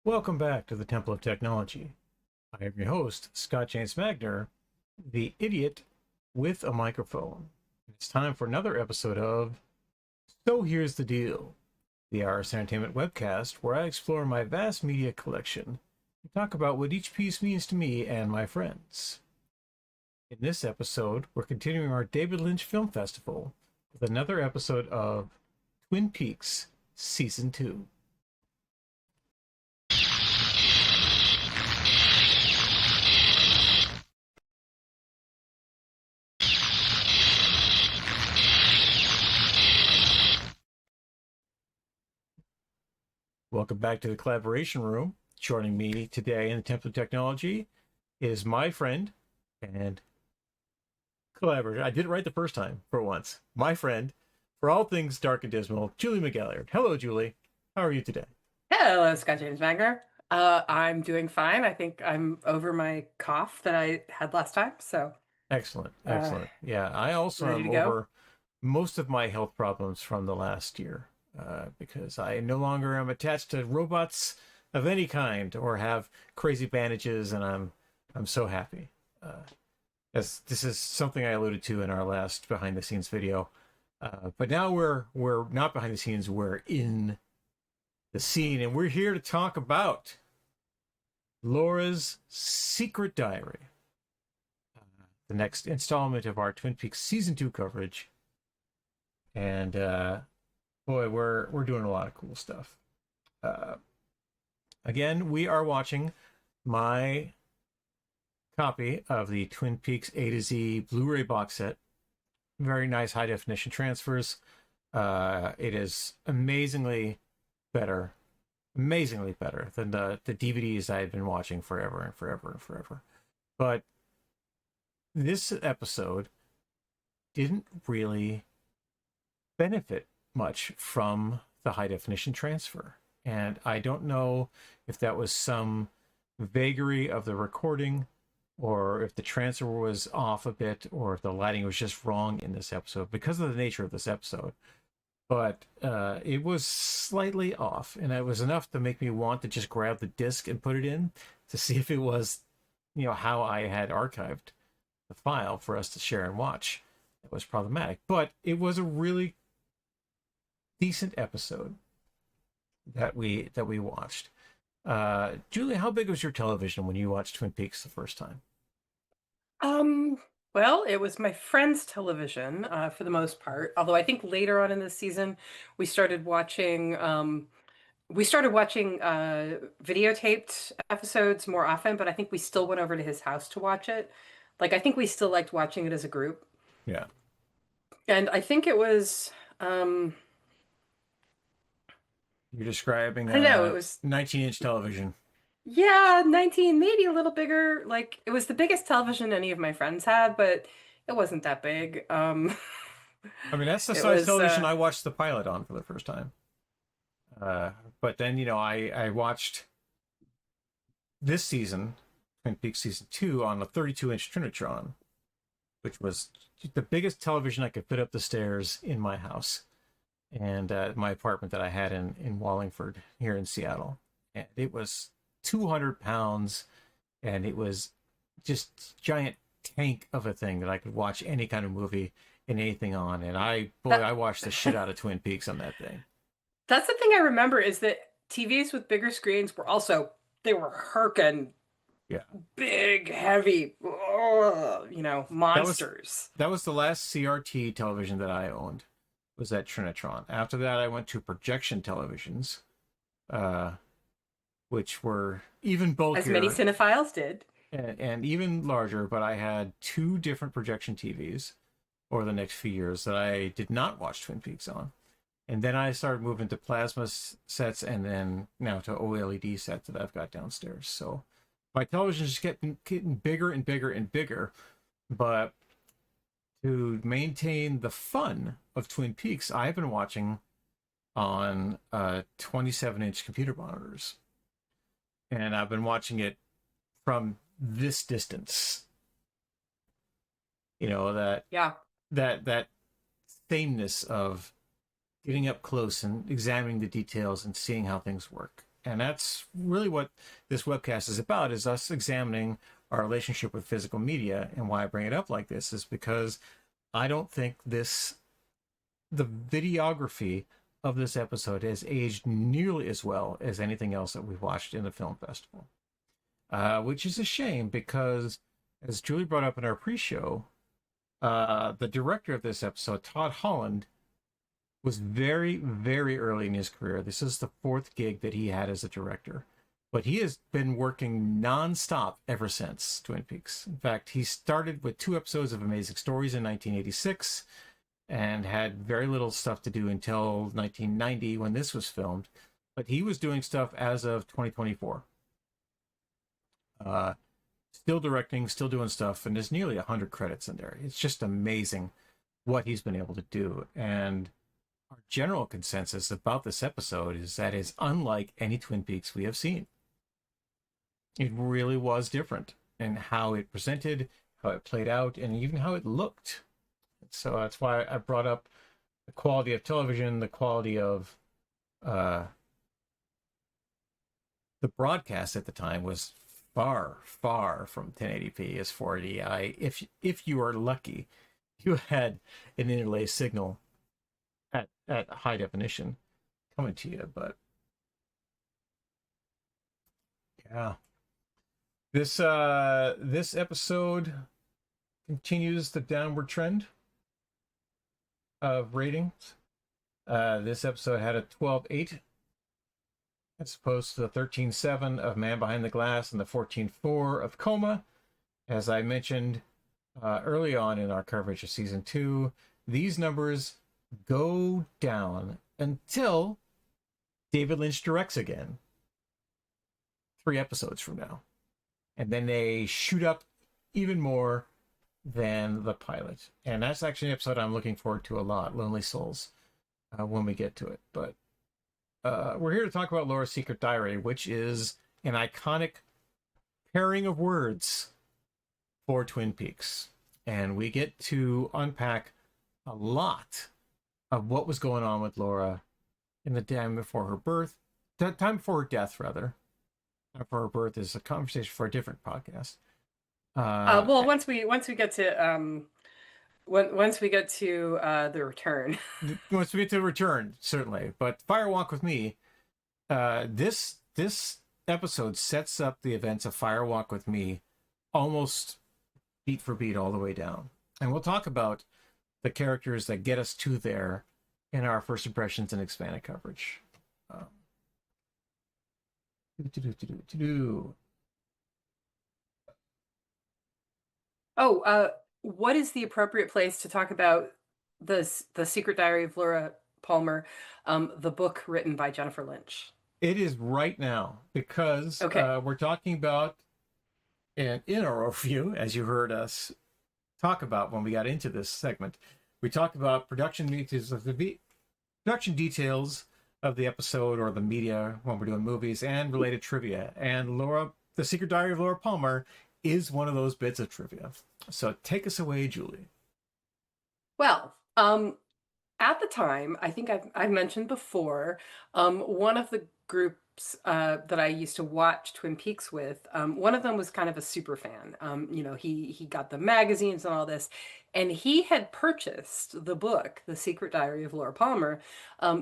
Welcome back to the Temple of Technology. I am your host, Scott James Magner, the idiot with a microphone. It's time for another episode of So Here's the Deal, the RS Entertainment webcast where I explore my vast media collection and talk about what each piece means to me and my friends. In this episode, we're continuing our David Lynch Film Festival with another episode of Twin Peaks Season 2. Welcome back to the collaboration room. Joining me today in the Temple of Technology is my friend and collaborator. I did it right the first time for once. My friend for all things dark and dismal, Julie McGallard. Hello, Julie. How are you today? Hello, Scott James Wagner. I'm doing fine. I think I'm over my cough that I had last time, so Excellent, uh, excellent. Yeah, I also ready am to go. over most of my health problems from the last year because I no longer am attached to robots of any kind or have crazy bandages, and I'm so happy. As this is something I alluded to in our last behind the scenes video, but now we're not behind the scenes. We're in the scene, and we're here to talk about Laura's Secret Diary, the next installment of our Twin Peaks season 2 coverage. And boy, we're doing a lot of cool stuff. Again, we are watching my copy of the Twin Peaks A to Z Blu-ray box set. Very nice high definition transfers. It is amazingly better than the DVDs I had been watching forever and forever and forever. But this episode didn't really benefit much from the high definition transfer. And I don't know if that was some vagary of the recording or if the transfer was off a bit or if the lighting was just wrong in this episode because of the nature of this episode. But it was slightly off, and it was enough to make me want to just grab the disc and put it in to see if it was, how I had archived the file for us to share and watch. It was problematic, but it was a really decent episode that we watched. Julie, how big was your television when you watched Twin Peaks the first time? Um, well, it was my friend's television for the most part. Although I think later on in the season we started watching videotaped episodes more often, but I think we still went over to his house to watch it. Like I think we still liked watching it as a group. Yeah. And I think it was You're describing I don't know, it a was 19-inch television. Yeah, 19, maybe a little bigger. Like it was the biggest television any of my friends had, but it wasn't that big. I mean, that's the It size was television I watched the pilot on for the first time. But then, I watched this season, Twin Peaks season 2, on a 32-inch Trinitron, which was the biggest television I could fit up the stairs in my house and my apartment that I had in Wallingford here in Seattle. And it was 200 pounds, and it was just giant tank of a thing that I could watch any kind of movie and anything on. And I that watched the shit out of Twin Peaks on that thing. that's the thing I remember is that TVs with bigger screens were also they were herkin Yeah. big, heavy, That was monsters. that was the last CRT television that I owned, was that Trinitron. After that, I went to projection televisions, uh, which were even As many bulkier cinephiles did. and even larger. But I had two different projection TVs over the next few years that I did not watch Twin Peaks on. And then I started moving to plasma sets, and then now to OLED sets that I've got downstairs. So my television just kept getting bigger and bigger and bigger. But to maintain the fun of Twin Peaks, I've been watching on 27-inch computer monitors. And I've been watching it from this distance. That Yeah. that sameness of getting up close and examining the details and seeing how things work. And that's really what this webcast is about, is us examining our relationship with physical media. And why I bring it up like this is because I don't think the videography of this episode has aged nearly as well as anything else that we've watched in the film festival, which is a shame because, as Julie brought up in our pre-show, the director of this episode, Todd Holland, was very, very early in his career. This is the 4th gig that he had as a director, but he has been working nonstop ever since Twin Peaks. In fact, he started with 2 episodes of Amazing Stories in 1986 and had very little stuff to do until 1990 when this was filmed. But he was doing stuff as of 2024. Still directing, still doing stuff, and there's nearly 100 credits in there. It's just amazing what he's been able to do. And our general consensus about this episode is that it's unlike any Twin Peaks we have seen. It really was different in how it presented, how it played out, and even how it looked. So that's why I brought up the quality of television, the quality of the broadcast at the time was far, far from 1080p as 480i. If you are lucky, you had an interlaced signal at high definition coming to you. But yeah, this episode continues the downward trend of ratings. This episode had a 12.8 as opposed to the 13.7 of Man Behind the Glass and the 14.4 of Coma. As I mentioned early on in our coverage of season 2, these numbers go down until David Lynch directs again 3 episodes from now, and then they shoot up even more than the pilot. And that's actually an episode I'm looking forward to a lot, Lonely Souls, when we get to it. But we're here to talk about Laura's Secret Diary, which is an iconic pairing of words for Twin Peaks. And we get to unpack a lot of what was going on with Laura in the time before her birth, time before her death, rather. Time before her birth is a conversation for a different podcast. Well, once we get to once we get to the return. Once we get to the return, certainly. But Fire Walk with Me, this episode sets up the events of Fire Walk with Me almost beat for beat all the way down. And we'll talk about the characters that get us to there in our first impressions and expanded coverage. What is the appropriate place to talk about the Secret Diary of Laura Palmer, the book written by Jennifer Lynch? It is right now, because we're talking about, and in our overview, as you heard us talk about when we got into this segment, we talked about production details of the episode or the media when we're doing movies and related trivia. And the Secret Diary of Laura Palmer is one of those bits of trivia. So take us away, Julie. Well, at the time, I think I've mentioned before, one of the groups that I used to watch Twin Peaks with, one of them was kind of a super fan. He got the magazines and all this, and he had purchased the book, The Secret Diary of Laura Palmer,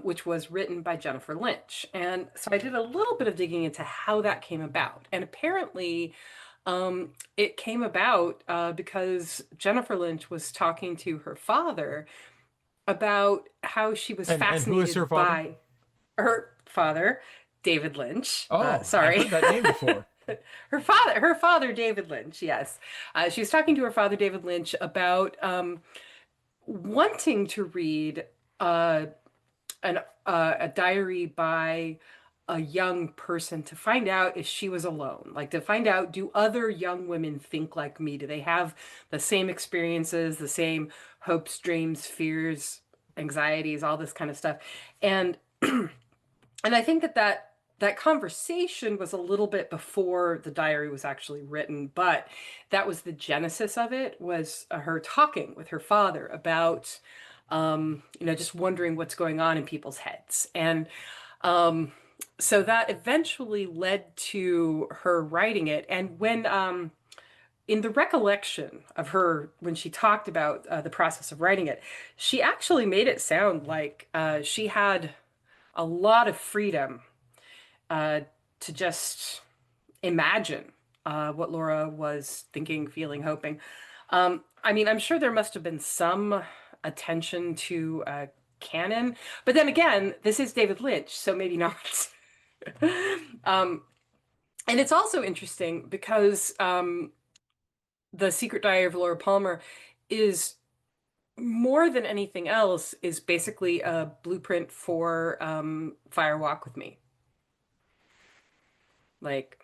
which was written by Jennifer Lynch. And so I did a little bit of digging into how that came about. And apparently, it came about because Jennifer Lynch was talking to her father about how she was fascinated and who is her father? by her father, David Lynch. Sorry, I've heard that name before. her father, David Lynch. Yes, she was talking to her father, David Lynch, about wanting to read a diary by a young person to find out if she was alone, like to find out, do other young women think like me? Do they have the same experiences, the same hopes, dreams, fears, anxieties, all this kind of stuff? And and I think that conversation was a little bit before the diary was actually written, but that was the genesis of it, was her talking with her father about just wondering what's going on in people's heads. And so that eventually led to her writing it. And when in the recollection of her, when she talked about the process of writing it, she actually made it sound like she had a lot of freedom uh, to just imagine what Laura was thinking, feeling, hoping. I mean, I'm sure there must have been some attention to canon, but then again, this is David Lynch, so maybe not. um, and it's also interesting because The Secret Diary of Laura Palmer is more than anything else is basically a blueprint for Fire Walk with Me. Like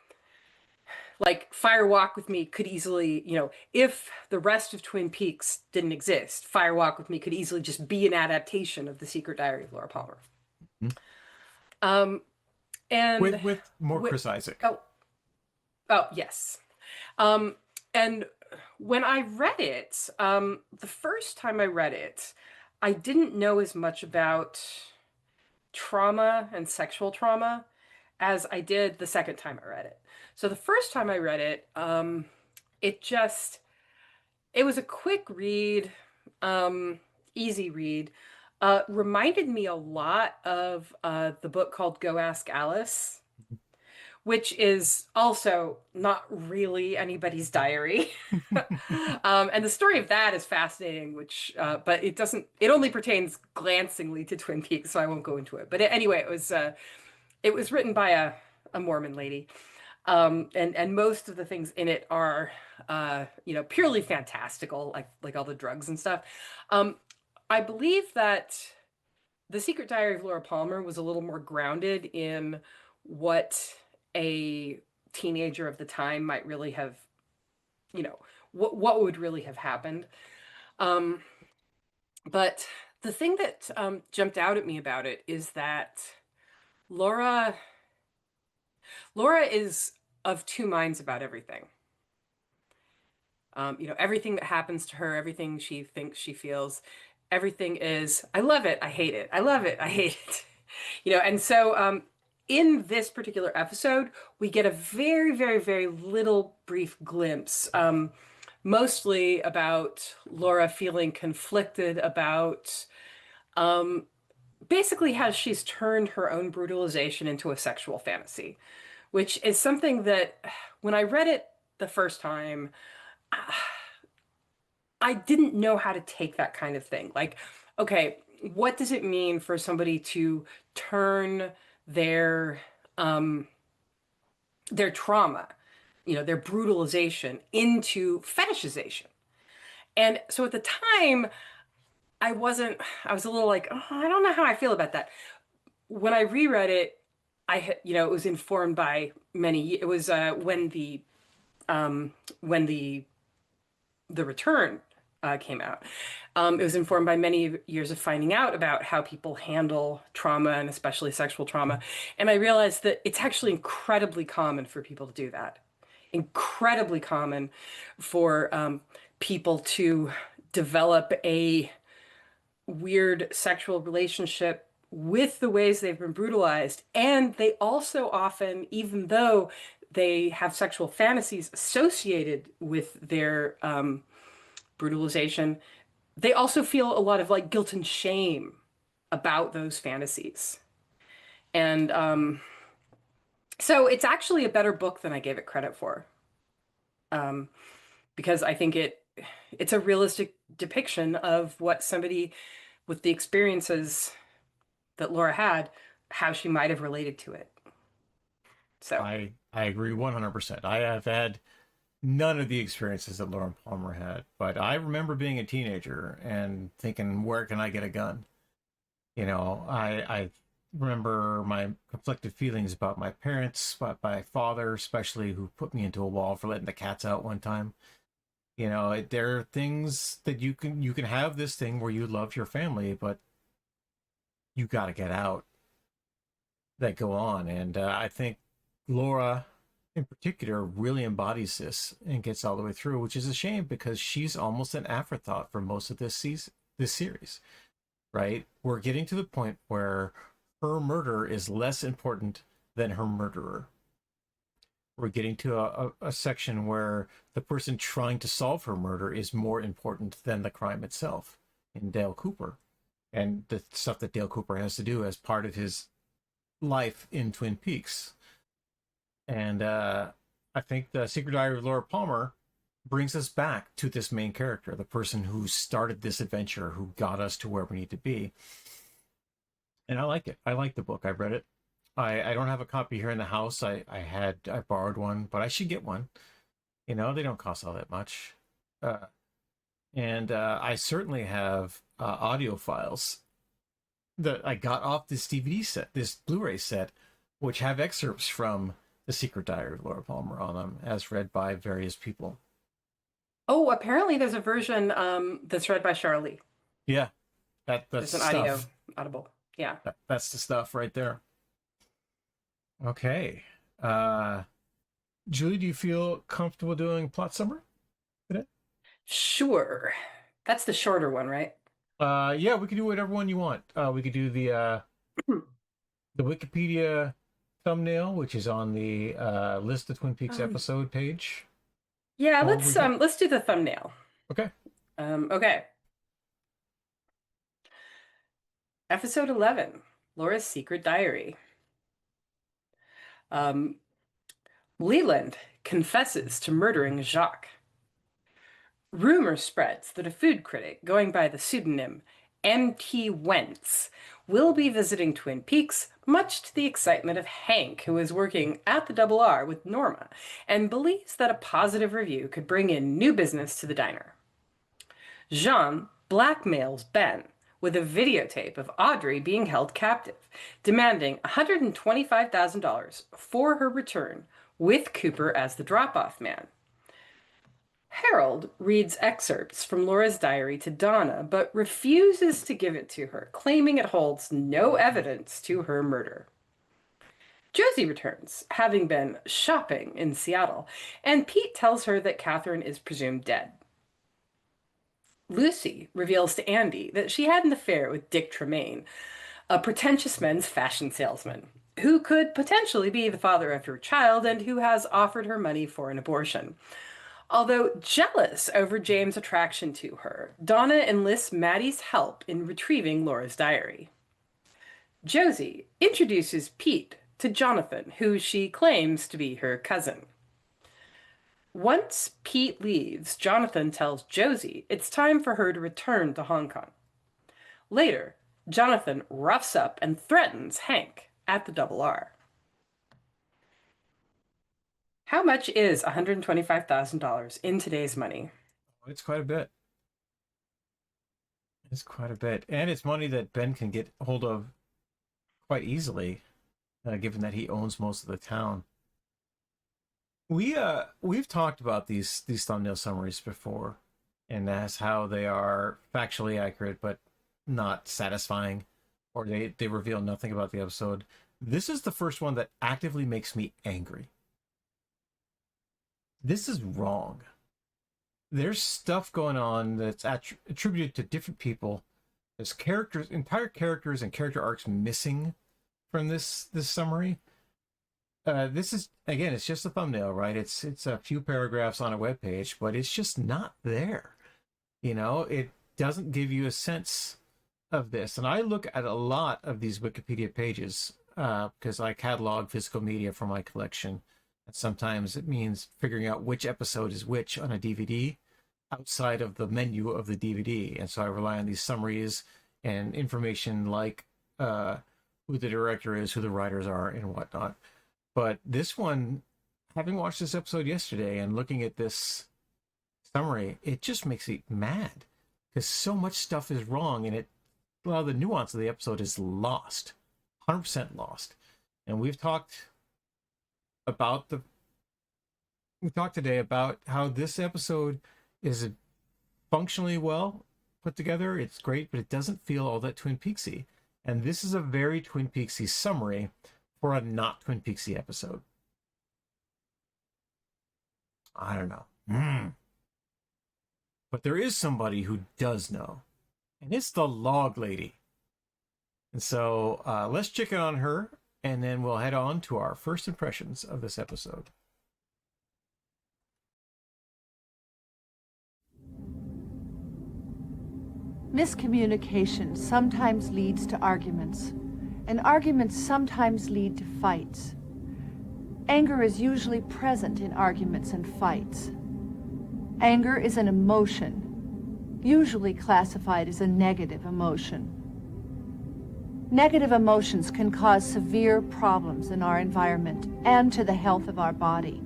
Fire Walk with Me could easily, if the rest of Twin Peaks didn't exist, Fire Walk with Me could easily just be an adaptation of The Secret Diary of Laura Palmer. Um, and With more wi- Chris Isaac. oh yes. And when I read it, the first time I read it, I didn't know as much about trauma and sexual trauma as I did the second time I read it. So the first time I read it, it just it was a quick read, easy read. Reminded me a lot of the book called Go Ask Alice, which is also not really anybody's diary. And the story of that is fascinating, which, but it only pertains glancingly to Twin Peaks, so I won't go into it. But anyway, it was written by a Mormon lady. And most of the things in it are, purely fantastical, like all the drugs and stuff. I believe that The Secret Diary of Laura Palmer was a little more grounded in what a teenager of the time might really have, what would really have happened. Um, but the thing that jumped out at me about it is that Laura Laura is of two minds about everything. Everything that happens to her, everything she thinks, she feels, everything is, I love it, I hate it, I love it, I hate it. And so in this particular episode, we get a very, very, very little brief glimpse, mostly about Laura feeling conflicted about basically how she's turned her own brutalization into a sexual fantasy, which is something that when I read it the first time, I didn't know how to take that kind of thing. Like, okay, what does it mean for somebody to turn their um their trauma, their brutalization into fetishization? And so at the time, I was a little like, oh, I don't know how I feel about that. When I reread it, I had, it was informed by it was when the return came out. It was informed by many years of finding out about how people handle trauma and especially sexual trauma. And I realized that it's actually incredibly common for people to do that. Incredibly common for people to develop a weird sexual relationship with the ways they've been brutalized. And they also often, even though they have sexual fantasies associated with their brutalization, they also feel a lot of like guilt and shame about those fantasies. And so it's actually a better book than I gave it credit for, um, because I think it's a realistic depiction of what somebody with the experiences that Laura had, how she might have related to it. So, I agree 100%. I have had none of the experiences that Lauren Palmer had, but I remember being a teenager and thinking, where can I get a gun? I remember my conflicted feelings about my parents, about my father, especially, who put me into a wall for letting the cats out one time. There are things that you can have this thing where you love your family, but you got to get out, that go on. And I think Laura, in particular, really embodies this and gets all the way through, which is a shame because she's almost an afterthought for most of this series, right? We're getting to the point where her murder is less important than her murderer. We're getting to a section where the person trying to solve her murder is more important than the crime itself in Dale Cooper and the stuff that Dale Cooper has to do as part of his life in Twin Peaks. And I think The Secret Diary of Laura Palmer brings us back to this main character, the person who started this adventure, who got us to where we need to be. And I like it. I like the book. I've read it. I don't have a copy here in the house. I borrowed one, but I should get one. You know, they don't cost all that much. And I certainly have audio files that I got off this DVD set, this Blu-ray set, which have excerpts from The Secret Diary of Laura Palmer on them, as read by various people. Oh, apparently there's a version that's read by Charlie. Yeah, that's There's an stuff. audible. Yeah. That's the stuff right there. Okay. Julie, do you feel comfortable doing plot summary today? Sure. That's the shorter one, right? Yeah, we could do whatever one you want. We could do the Wikipedia thumbnail, which is on the list of Twin Peaks episode page. Yeah, let's do the thumbnail. Okay. Okay. Episode 11, Laura's Secret Diary. Leland confesses to murdering Jacques. Rumor spreads that a food critic going by the pseudonym M.T. Wentz will be visiting Twin Peaks, much to the excitement of Hank, who is working at the Double R with Norma, and believes that a positive review could bring in new business to the diner. Jean blackmails Ben with a videotape of Audrey being held captive, demanding $125,000 for her return, with Cooper as the drop-off man. Harold reads excerpts from Laura's diary to Donna, but refuses to give it to her, claiming it holds no evidence to her murder. Josie returns, having been shopping in Seattle, and Pete tells her that Catherine is presumed dead. Lucy reveals to Andy that she had an affair with Dick Tremaine, a pretentious men's fashion salesman, who could potentially be the father of her child and who has offered her money for an abortion. Although jealous over James' attraction to her, Donna enlists Maddie's help in retrieving Laura's diary. Josie introduces Pete to Jonathan, who she claims to be her cousin. Once Pete leaves, Jonathan tells Josie it's time for her to return to Hong Kong. Later, Jonathan roughs up and threatens Hank at the Double R. How much is $125,000 in today's money? It's quite a bit. It's quite a bit. And it's money that Ben can get hold of quite easily, given that he owns most of the town. We've talked about these thumbnail summaries before, and that's how they are factually accurate but not satisfying, or they reveal nothing about the episode. This is the first one that actively makes me angry. This is wrong. There's stuff going on that's attributed to different people. There's characters, entire characters and character arcs missing from this summary. This is, again, it's just a thumbnail, right? It's a few paragraphs on a web page, but it's just not there. You know, it doesn't give you a sense of this. And I look at a lot of these Wikipedia pages because I catalog physical media for my collection. And sometimes it means figuring out which episode is which on a DVD outside of the menu of the DVD. And so I rely on these summaries and information like who the director is, who the writers are, and whatnot. But this one, having watched this episode yesterday and looking at this summary, it just makes me mad because so much stuff is wrong, and a lot of the nuance of the episode is lost, 100% lost. And we've talked today about how this episode is functionally well put together. It's great, but it doesn't feel all that Twin Peaksy. And this is a very Twin Peaksy summary for a not Twin Peaksy episode. I don't know. But there is somebody who does know, and it's the log lady. And so let's check in on her and then we'll head on to our first impressions of this episode. Miscommunication sometimes leads to arguments, and arguments sometimes lead to fights. Anger is usually present in arguments and fights. Anger is an emotion, usually classified as a negative emotion. Negative emotions can cause severe problems in our environment and to the health of our body.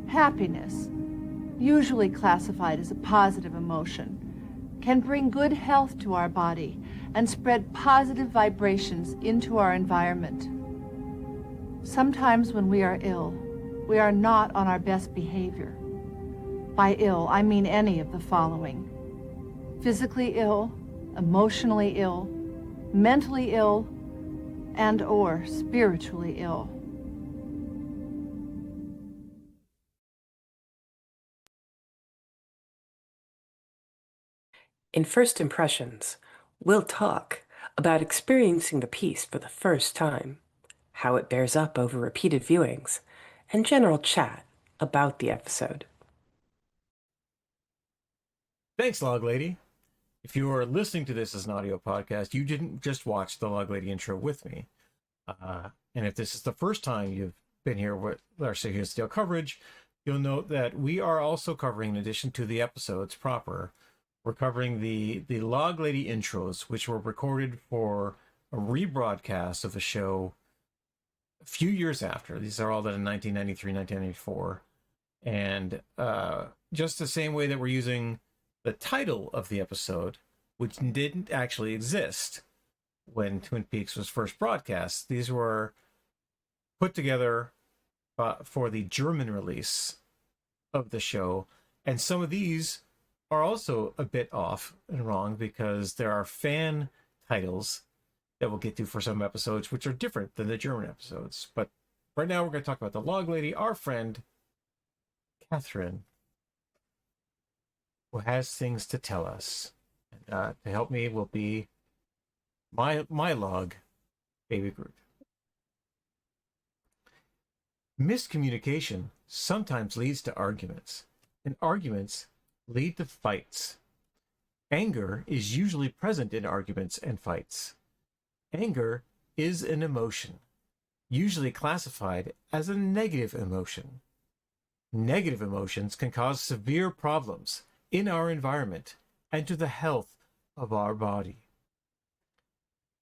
Happiness, usually classified as a positive emotion, can bring good health to our body and spread positive vibrations into our environment. Sometimes when we are ill, we are not on our best behavior. By ill, I mean any of the following: physically ill, emotionally ill, mentally ill, and/or spiritually ill. In First Impressions, we'll talk about experiencing the piece for the first time, how it bears up over repeated viewings, and general chat about the episode. Thanks, Log Lady. If you are listening to this as an audio podcast, you didn't just watch the Log Lady intro with me. And if this is the first time you've been here with our Serious Steel coverage, you'll note that we are also covering, in addition to the episodes proper, we're covering the Log Lady intros, which were recorded for a rebroadcast of the show a few years after. These are all done in 1993, 1994. And just the same way that we're using the title of the episode, which didn't actually exist when Twin Peaks was first broadcast, these were put together for the German release of the show. And some of these are also a bit off and wrong because there are fan titles that we'll get to for some episodes which are different than the German episodes. But right now we're going to talk about the Log Lady, our friend Catherine, who has things to tell us. And to help me will be my log, Baby Groot. Miscommunication sometimes leads to arguments, and arguments lead to fights. Anger is usually present in arguments and fights. Anger is an emotion, usually classified as a negative emotion. Negative emotions can cause severe problems in our environment and to the health of our body.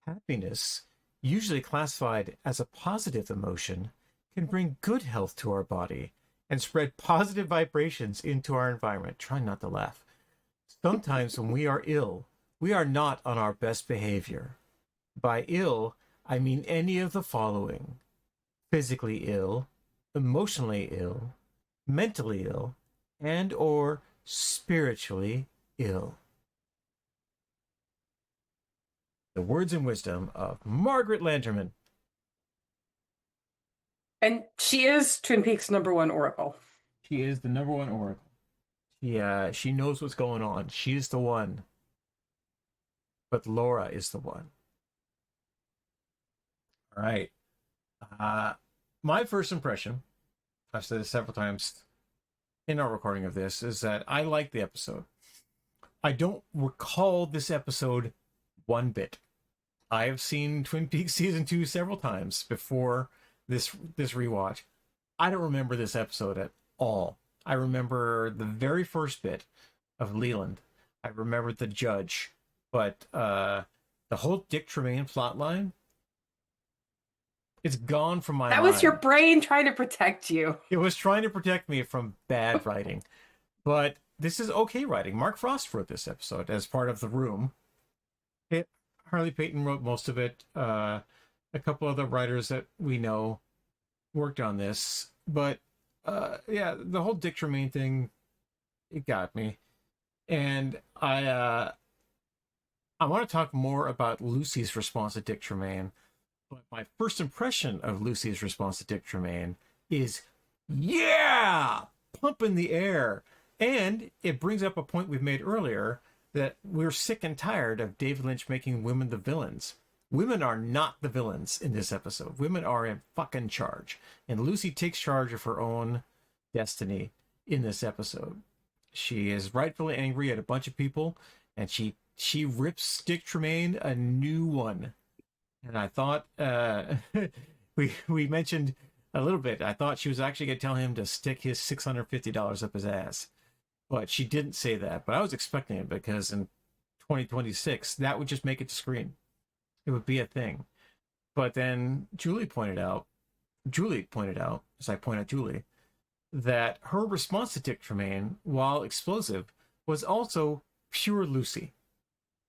Happiness, usually classified as a positive emotion, can bring good health to our body and spread positive vibrations into our environment. Try not to laugh. Sometimes when we are ill, we are not on our best behavior. By ill, I mean any of the following: physically ill, emotionally ill, mentally ill, and/or spiritually ill. The words and wisdom of Margaret Lanterman. And she is Twin Peaks' #1 oracle. She is the #1 oracle. She knows what's going on. She's the one. But Laura is the one. All right. My first impression, I've said this several times in our recording of this, is that I like the episode. I don't recall this episode one bit. I have seen Twin Peaks season 2 several times before this rewatch. I don't remember this episode at all. I remember the very first bit of Leland. I remember the judge, but the whole Dick Tremaine plotline, it's gone from my mind. That was your brain trying to protect you. It was trying to protect me from bad writing. But this is okay writing. Mark Frost wrote this episode as part of The Room. Harley Payton wrote most of it. A couple other writers that we know worked on this. But yeah, the whole Dick Tremaine thing, it got me. And I want to talk more about Lucy's response to Dick Tremaine. But my first impression of Lucy's response to Dick Tremaine is, yeah, pump in the air. And it brings up a point we've made earlier, that we're sick and tired of David Lynch making women the villains. women are not the villains in this episode. Women are in fucking charge. And Lucy takes charge of her own destiny in this episode. She is rightfully angry at a bunch of people, and she rips Dick Tremaine a new one. And I thought we mentioned a little bit. I thought she was actually going to tell him to stick his $650 up his ass, but she didn't say that. But I was expecting it, because in 2026 that would just make it to screen. It would be a thing. But then Julie pointed out, as I point out Julie, that her response to Dick Tremaine, while explosive, was also pure Lucy.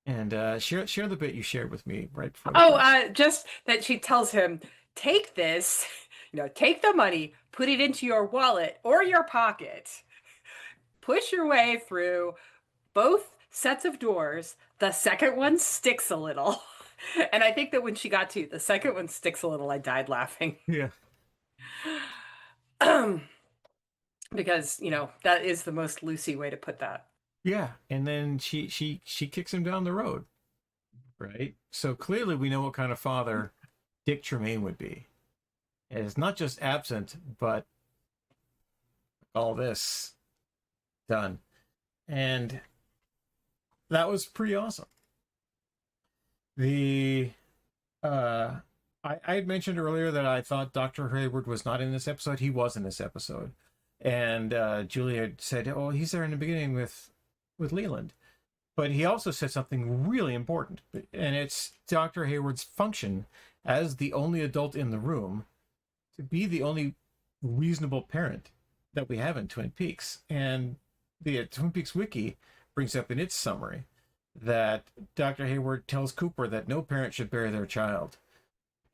And share the bit you shared with me right before. Just that she tells him, take this, take the money, put it into your wallet or your pocket, push your way through both sets of doors. The second one sticks a little. And I think that when she got to the second one sticks a little, I died laughing. Yeah. Because, that is the most Lucy way to put that. Yeah, and then she kicks him down the road, right? So clearly we know what kind of father Dick Tremaine would be. And it's not just absent, but all this done. And that was pretty awesome. I had mentioned earlier that I thought Dr. Hayward was not in this episode. He was in this episode. And Julia said, oh, he's there in the beginning with Leland. But he also said something really important, and it's Dr. Hayward's function as the only adult in the room to be the only reasonable parent that we have in Twin Peaks. And the Twin Peaks Wiki brings up in its summary that Dr. Hayward tells Cooper that no parent should bury their child.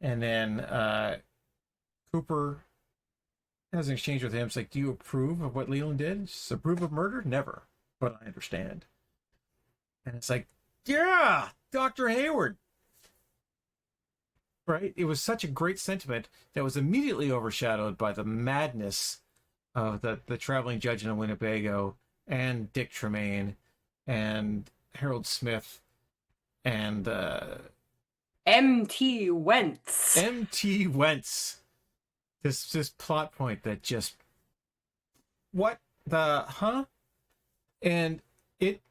And then Cooper has an exchange with him. It's like, do you approve of what Leland did? Approve of murder? Never. But I understand. And it's like, yeah, Dr. Hayward. Right? It was such a great sentiment that was immediately overshadowed by the madness of the traveling judge in a Winnebago and Dick Tremaine and Harold Smith and M.T. Wentz. M.T. Wentz. This plot point that just, what the, huh? And it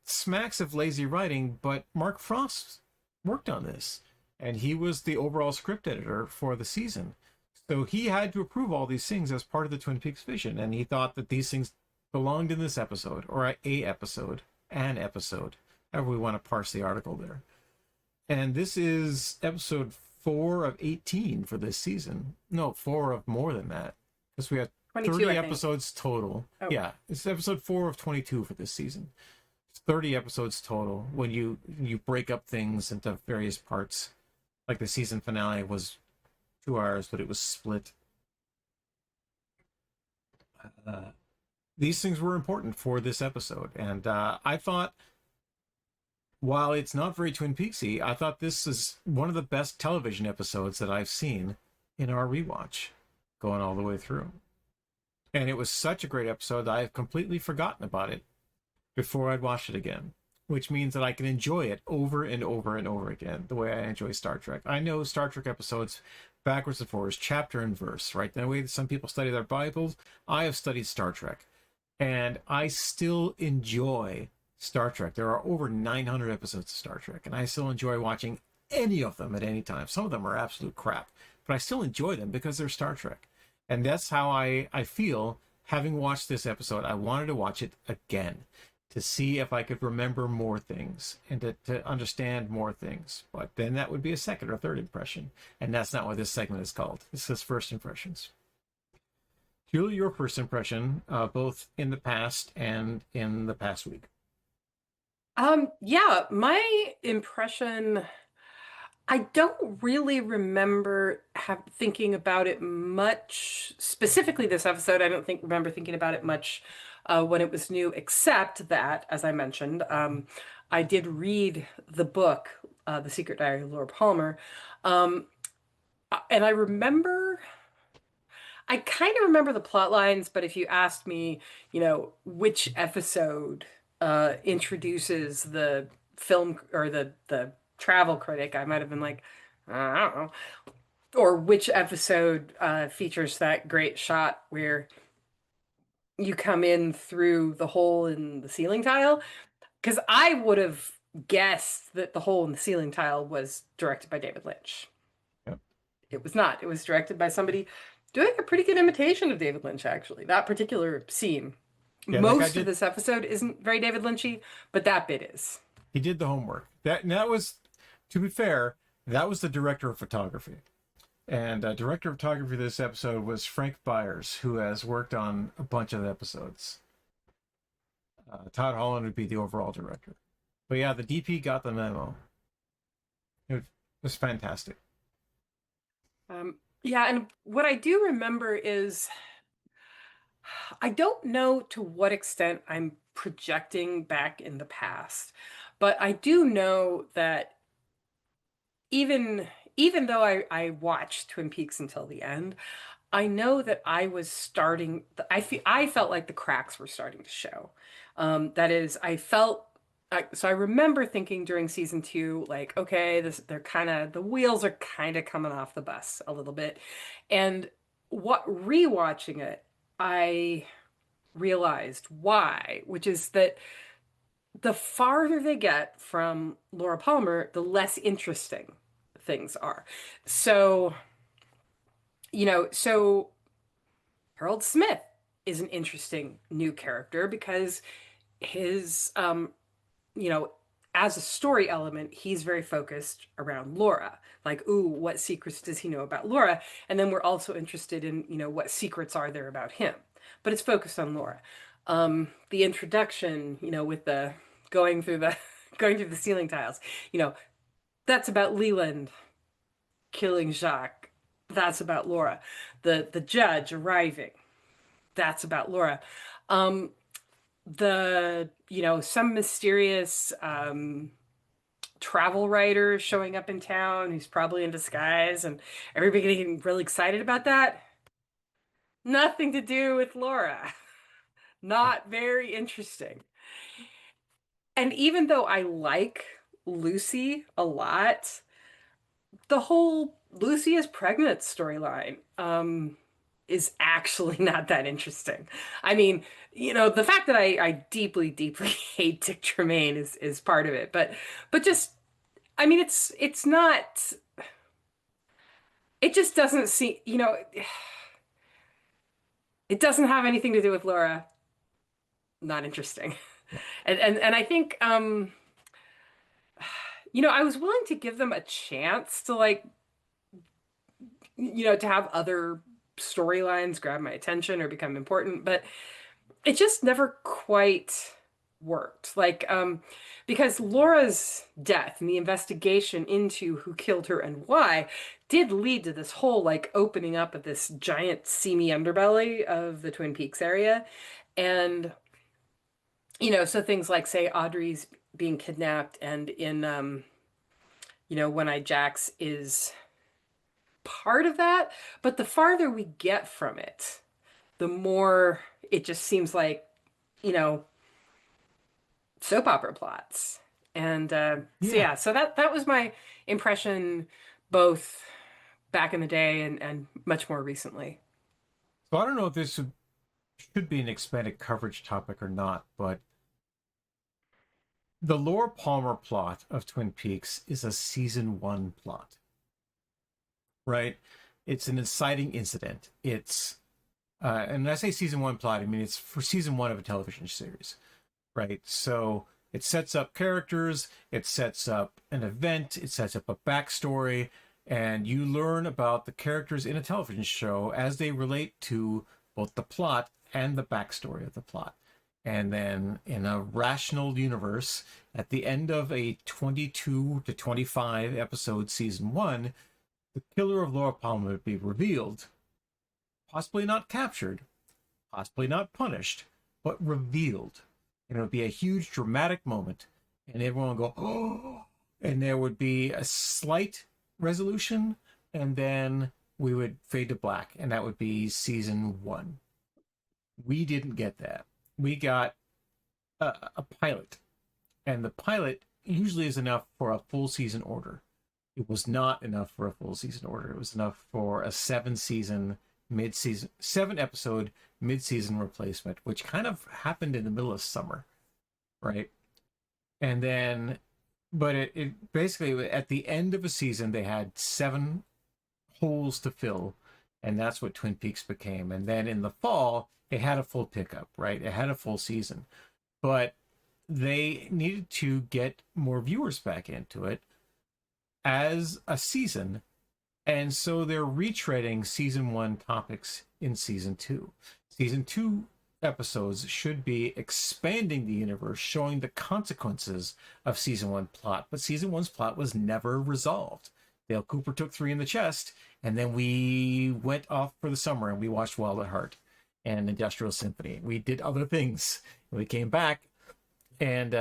smacks of lazy writing, but Mark Frost worked on this, and he was the overall script editor for the season. So he had to approve all these things as part of the Twin Peaks vision, and he thought that these things belonged in this episode, or an episode, however we want to parse the article there. And this is episode 4 of 18 for this season. No, 4 of more than that, because we have 30 episodes total. Oh. Yeah, it's episode 4 of 22 for this season. It's 30 episodes total when you break up things into various parts. Like the season finale was 2 hours, but it was split. These things were important for this episode, and I thought, while it's not very Twin Peaksy, I thought this is one of the best television episodes that I've seen in our rewatch, going all the way through. And it was such a great episode that I have completely forgotten about it before I'd watched it again, which means that I can enjoy it over and over and over again, the way I enjoy Star Trek. I know Star Trek episodes backwards and forwards, chapter and verse, right? The way that some people study their Bibles, I have studied Star Trek, and I still enjoy Star Trek. There are over 900 episodes of Star Trek, and I still enjoy watching any of them at any time. Some of them are absolute crap, but I still enjoy them because they're Star Trek. And that's how I feel having watched this episode. I wanted to watch it again to see if I could remember more things and to understand more things. But then that would be a second or third impression. And that's not what this segment is called. This is first impressions. Julie, your first impression, both in the past and in the past week. Yeah, my impression, I don't really remember thinking about it much, specifically this episode. I don't remember thinking about it much when it was new, except that, as I mentioned, I did read the book, The Secret Diary of Laura Palmer, and I kind of remember the plot lines, but if you asked me, which episode introduces the film or the travel critic, I might have been like, I don't know. Or which episode features that great shot where you come in through the hole in the ceiling tile? Because I would have guessed that the hole in the ceiling tile was directed by David Lynch. Yep. It was not. It was directed by somebody doing a pretty good imitation of David Lynch, actually. That particular scene. Yeah, Most of this episode isn't very David Lynchy, but that bit is. He did the homework. That was, to be fair, that was the director of photography. And director of photography this episode was Frank Byers, who has worked on a bunch of episodes. Todd Holland would be the overall director. But yeah, the DP got the memo. It was fantastic. Yeah, and what I do remember is, I don't know to what extent I'm projecting back in the past, but I do know that even though I watched Twin Peaks until the end, I know that I was starting, I felt like the cracks were starting to show. That is, so I remember thinking during season 2, like, okay, the wheels are kind of coming off the bus a little bit. And rewatching it, I realized why, which is that the farther they get from Laura Palmer, the less interesting things are. So, so Harold Smith is an interesting new character because his, as a story element, he's very focused around Laura. Like, ooh, what secrets does he know about Laura? And then we're also interested in, what secrets are there about him? But it's focused on Laura. The introduction, with the going through the ceiling tiles, that's about Leland killing Jacques. That's about Laura. The judge arriving. That's about Laura. Some mysterious travel writer showing up in town who's probably in disguise, and everybody getting really excited about that. Nothing to do with Laura. Not very interesting. And even though I like Lucy a lot, the whole Lucy is pregnant storyline is actually not that interesting. I mean, the fact that I deeply, deeply hate Dick Tremaine is part of it, but just, I mean, it's not, it just doesn't seem, it doesn't have anything to do with Laura. Not interesting. And I think, I was willing to give them a chance to, like, to have other storylines grab my attention or become important, but it just never quite worked. Like, because Laura's death and the investigation into who killed her and why did lead to this whole, like, opening up of this giant seamy underbelly of the Twin Peaks area. And, so things like, say, Audrey's being kidnapped, and in, One-Eyed Jacks is part of that, but the farther we get from it, the more it just seems like, soap opera plots. And so that was my impression, both back in the day and much more recently. So I don't know if this should be an expanded coverage topic or not, but the Laura Palmer plot of Twin Peaks is a season 1 plot. Right? It's an inciting incident. It's, and when I say season 1 plot, I mean, it's for season 1 of a television series, right? So it sets up characters, it sets up an event, it sets up a backstory, and you learn about the characters in a television show as they relate to both the plot and the backstory of the plot. And then in a rational universe, at the end of a 22 to 25 episode season 1, the killer of Laura Palmer would be revealed, possibly not captured, possibly not punished, but revealed. And it would be a huge dramatic moment, and everyone would go, oh, and there would be a slight resolution, and then we would fade to black, and that would be season 1. We didn't get that. We got a pilot, and the pilot usually is enough for a full season order. It was not enough for a full season order. It was enough for a 7 episode mid-season replacement, which kind of happened in the middle of summer, right? And then, but it basically, at the end of a season, they had 7 holes to fill, and that's what Twin Peaks became. And then in the fall, it had a full pickup, right? It had a full season, but they needed to get more viewers back into it as a season, and so they're retreading season 1 topics in season 2. Season 2 episodes should be expanding the universe, showing the consequences of season 1 plot, but season 1's plot was never resolved. Dale Cooper took 3 in the chest, and then we went off for the summer and we watched Wild at Heart and Industrial Symphony. We did other things. We came back, and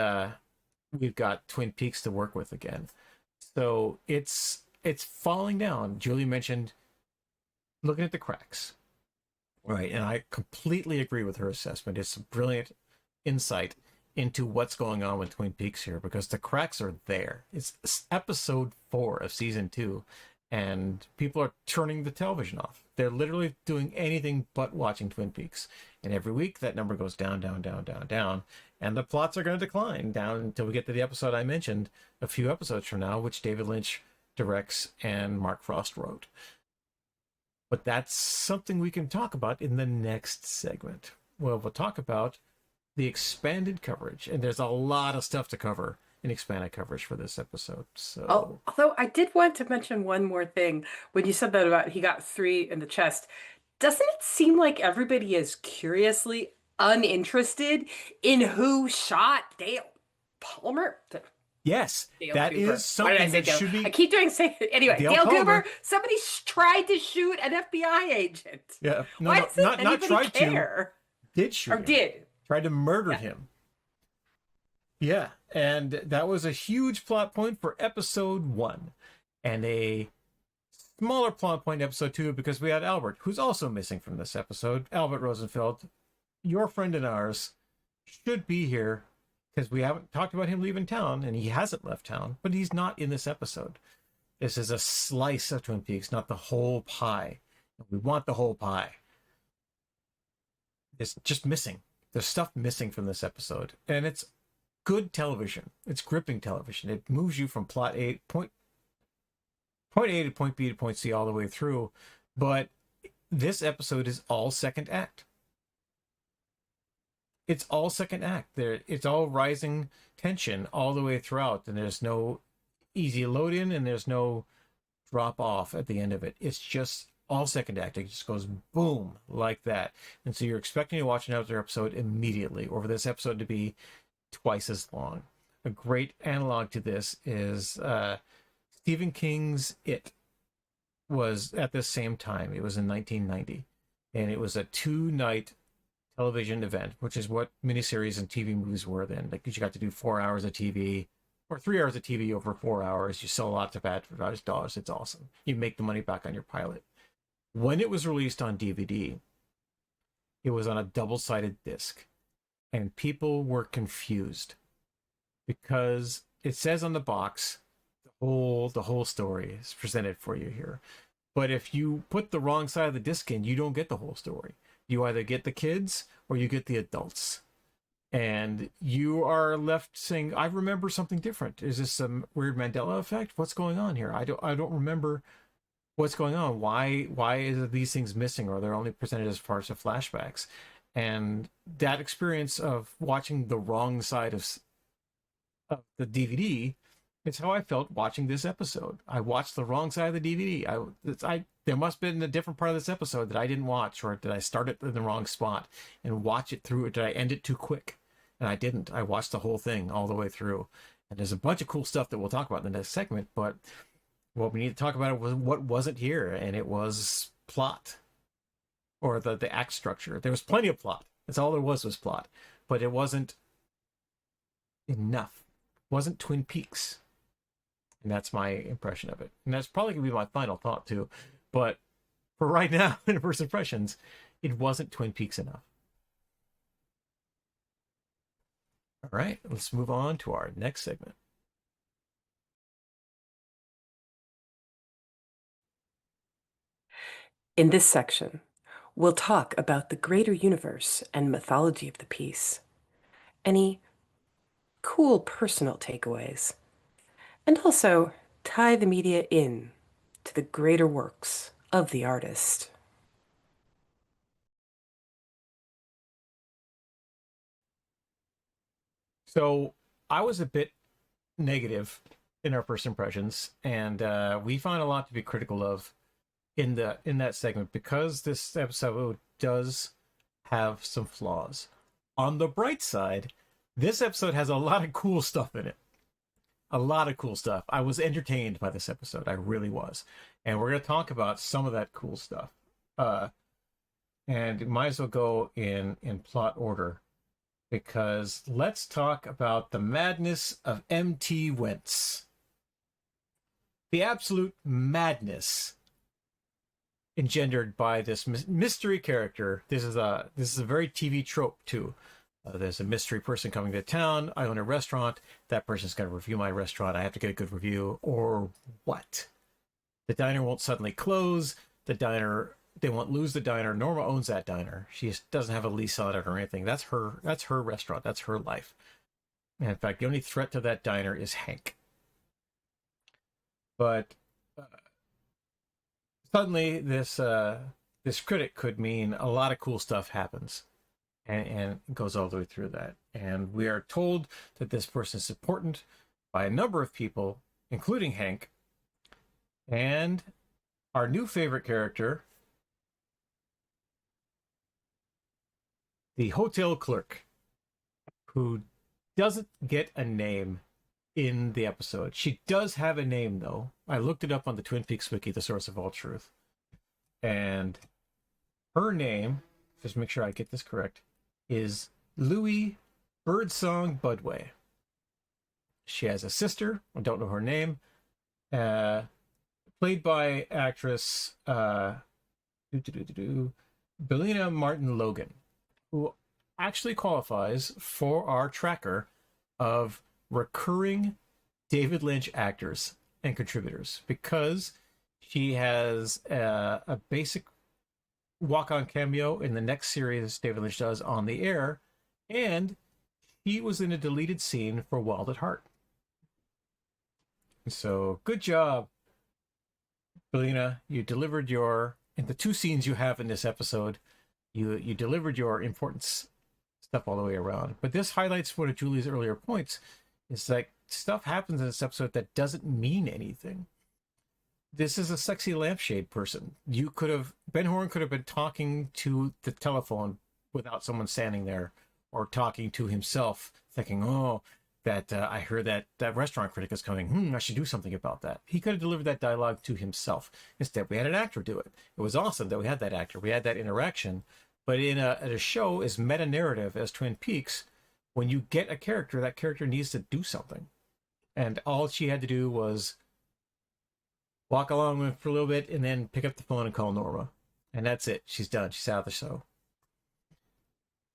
we've got Twin Peaks to work with again. So it's falling down. Julie mentioned looking at the cracks, right? And I completely agree with her assessment. It's a brilliant insight into what's going on with Twin Peaks here, because the cracks are there. It's episode 4 of season 2, and people are turning the television off. They're literally doing anything but watching Twin Peaks. And every week that number goes down, down, down, down, down. And the plots are going to decline down until we get to the episode I mentioned a few episodes from now, which David Lynch directs and Mark Frost wrote. But that's something we can talk about in the next segment. Well, we'll talk about the expanded coverage. And there's a lot of stuff to cover in expanded coverage for this episode. So, although I did want to mention one more thing. When you said that about he got 3 in the chest, doesn't it seem like everybody is curiously uninterested in who shot Dale Palmer? yes, Dale that Cooper. is something that should be. I keep doing anyway. Dale Palmer. Cooper. Somebody tried to shoot an FBI agent. Yeah, Why doesn't not anybody tried care? to. Did shoot Or him. did. Tried to murder him. Yeah, and that was a huge plot point for episode 1, and a smaller plot point in episode 2 because we had Albert, who's also missing from this episode. Albert Rosenfeld, your friend and ours, should be here because we haven't talked about him leaving town, and he hasn't left town, but he's not in this episode. This is a slice of Twin Peaks, not the whole pie. We want the whole pie. It's just missing. There's stuff missing from this episode, and it's good television. It's gripping television. It moves you from point A to point B to point C all the way through. But this episode is all second act. It's all second act. It's all rising tension all the way throughout, and there's no easy load in and there's no drop off at the end of it. It's just all second act. It just goes boom like that. And so you're expecting to watch another episode immediately, or for this episode to be twice as long. A great analog to this is Stephen King's It was at the same time. It was in 1990, and it was a 2-night television event, which is what miniseries and TV movies were then. Like, you got to do 4 hours of TV or 3 hours of TV over 4 hours. You sell lots of advertised dollars. It's awesome. You make the money back on your pilot. When it was released on DVD, it was on a double-sided disc. And people were confused because it says on the box, the whole story is presented for you here. But if you put the wrong side of the disc in, you don't get the whole story. You either get the kids or you get the adults. And you are left saying, I remember something different. Is this some weird Mandela effect? What's going on here? I don't remember what's going on. Why is these things missing, or they're only presented as parts of flashbacks? And that experience of watching the wrong side of the DVD is how I felt watching this episode. I watched the wrong side of the DVD. There must have been a different part of this episode that I didn't watch, or did I start it in the wrong spot and watch it through? Did I end it too quick? And I didn't. I watched the whole thing all the way through. And there's a bunch of cool stuff that we'll talk about in the next segment, but what we need to talk about was what wasn't here, and it was plot. Or the act structure. There was plenty of plot. That's all there was plot. But it wasn't enough. It wasn't Twin Peaks. And that's my impression of it. And that's probably going to be my final thought, too. But for right now, in first impressions, it wasn't Twin Peaks enough. All right, let's move on to our next segment. In this section, we'll talk about the greater universe and mythology of the piece, any cool personal takeaways, and also tie the media in to the greater works of the artist. So I was a bit negative in our first impressions, and we found a lot to be critical of in that segment because this episode does have some flaws. On the bright side, this episode has a lot of cool stuff in it. A lot of cool stuff. I was entertained by this episode. I really was. And we're going to talk about some of that cool stuff. And might as well go in plot order, because let's talk about the madness of MT Wentz. The absolute madness engendered by this mystery character. This is a very TV trope too. There's a mystery person coming to town. I own a restaurant. That person's going to review my restaurant. I have to get a good review, or what? The diner won't suddenly close. The diner, they won't lose the diner. Norma owns that diner. She just doesn't have a lease on it or anything. That's her restaurant. That's her life. And in fact, the only threat to that diner is Hank. But suddenly, this critic could mean a lot of cool stuff happens, and goes all the way through that. And we are told that this person is important by a number of people, including Hank. And our new favorite character, the hotel clerk, who doesn't get a name in the episode. She does have a name, though. I looked it up on the Twin Peaks Wiki, the source of all truth. And her name, just make sure I get this correct, is Louis Birdsong Budway. She has a sister. I don't know her name. Played by actress Belina Martin Logan, who actually qualifies for our tracker of recurring David Lynch actors and contributors, because she has a basic walk-on cameo in the next series David Lynch does on the air, and he was in a deleted scene for Wild at Heart. So good job, Belina. You delivered in the two scenes you have in this episode, you delivered your important stuff all the way around. But this highlights one of Julie's earlier points, is that stuff happens in this episode that doesn't mean anything. This is a sexy lampshade person. Ben Horn could have been talking to the telephone without someone standing there, or talking to himself, thinking, oh, that I heard that restaurant critic is coming. I should do something about that. He could have delivered that dialogue to himself. Instead, we had an actor do it. It was awesome that we had that actor. We had that interaction. But in a show as meta-narrative as Twin Peaks, when you get a character, that character needs to do something. And all she had to do was walk along with for a little bit and then pick up the phone and call Norma. And that's it. She's done. She's out of the show.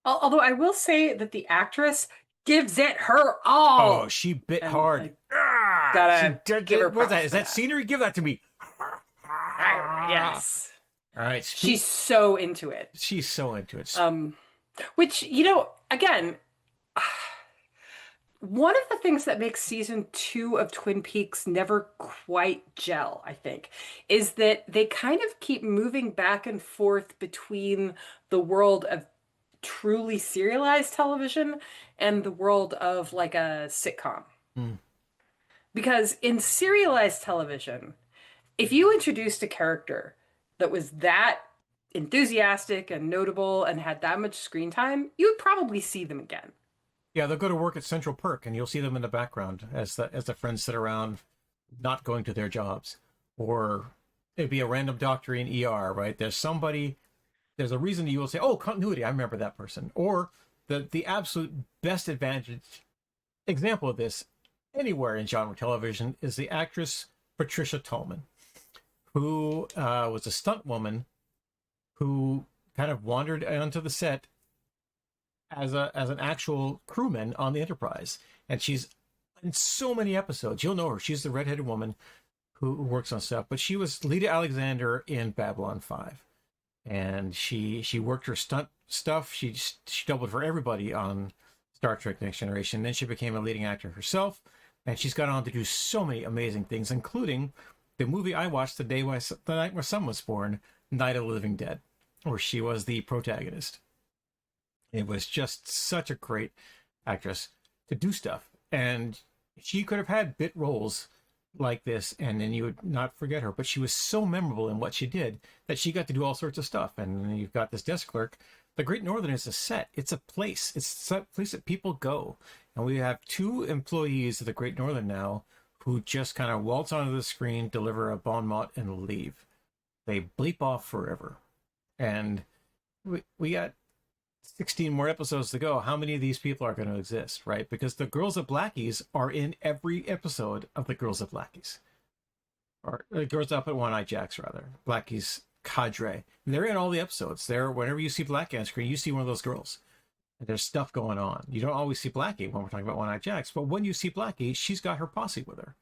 Although I will say that the actress gives it her all. Oh, she bit hard. Gotta give her what's that? props Is for that scenery? Give that to me. Yes. All right. She's so into it. She's so into it. Which, again, one of the things that makes season 2 of Twin Peaks never quite gel, I think, is that they kind of keep moving back and forth between the world of truly serialized television and the world of like a sitcom. Because in serialized television, if you introduced a character that was that enthusiastic and notable and had that much screen time, you would probably see them again. Yeah, they'll go to work at Central Perk, and you'll see them in the background as the friends sit around, not going to their jobs. Or it'd be a random doctor in ER, right? There's a reason you will say, "Oh, continuity, I remember that person." Or the absolute best example of this anywhere in genre television is the actress Patricia Tallman, who was a stunt woman who kind of wandered onto the set as an actual crewman on the Enterprise. And she's in so many episodes. You'll know her. She's the redheaded woman who works on stuff. But she was Lita Alexander in Babylon 5. and she worked her stunt stuff. She doubled for everybody on Star Trek Next Generation. Then she became a leading actor herself, and she's gone on to do so many amazing things, including the movie I watched the night my son was born, Night of the Living Dead, where she was the protagonist. It was just such a great actress to do stuff, and she could have had bit roles like this, and then you would not forget her. But she was so memorable in what she did that she got to do all sorts of stuff. And then you've got this desk clerk. The Great Northern is a set. It's a place. It's a place that people go. And we have 2 employees of the Great Northern now who just kind of waltz onto the screen, deliver a bon mot, and leave. They bleep off forever. And we got 16 more episodes to go. How many of these people are going to exist, right? Because the Girls of Blackies are in every episode of the Girls of Blackies. Or Girls Up at One-Eye Jacks, rather. Blackie's cadre. And they're in all the episodes. They're, whenever you see Blackie on screen, you see one of those girls. And there's stuff going on. You don't always see Blackie when we're talking about One-Eye Jacks, but when you see Blackie, she's got her posse with her.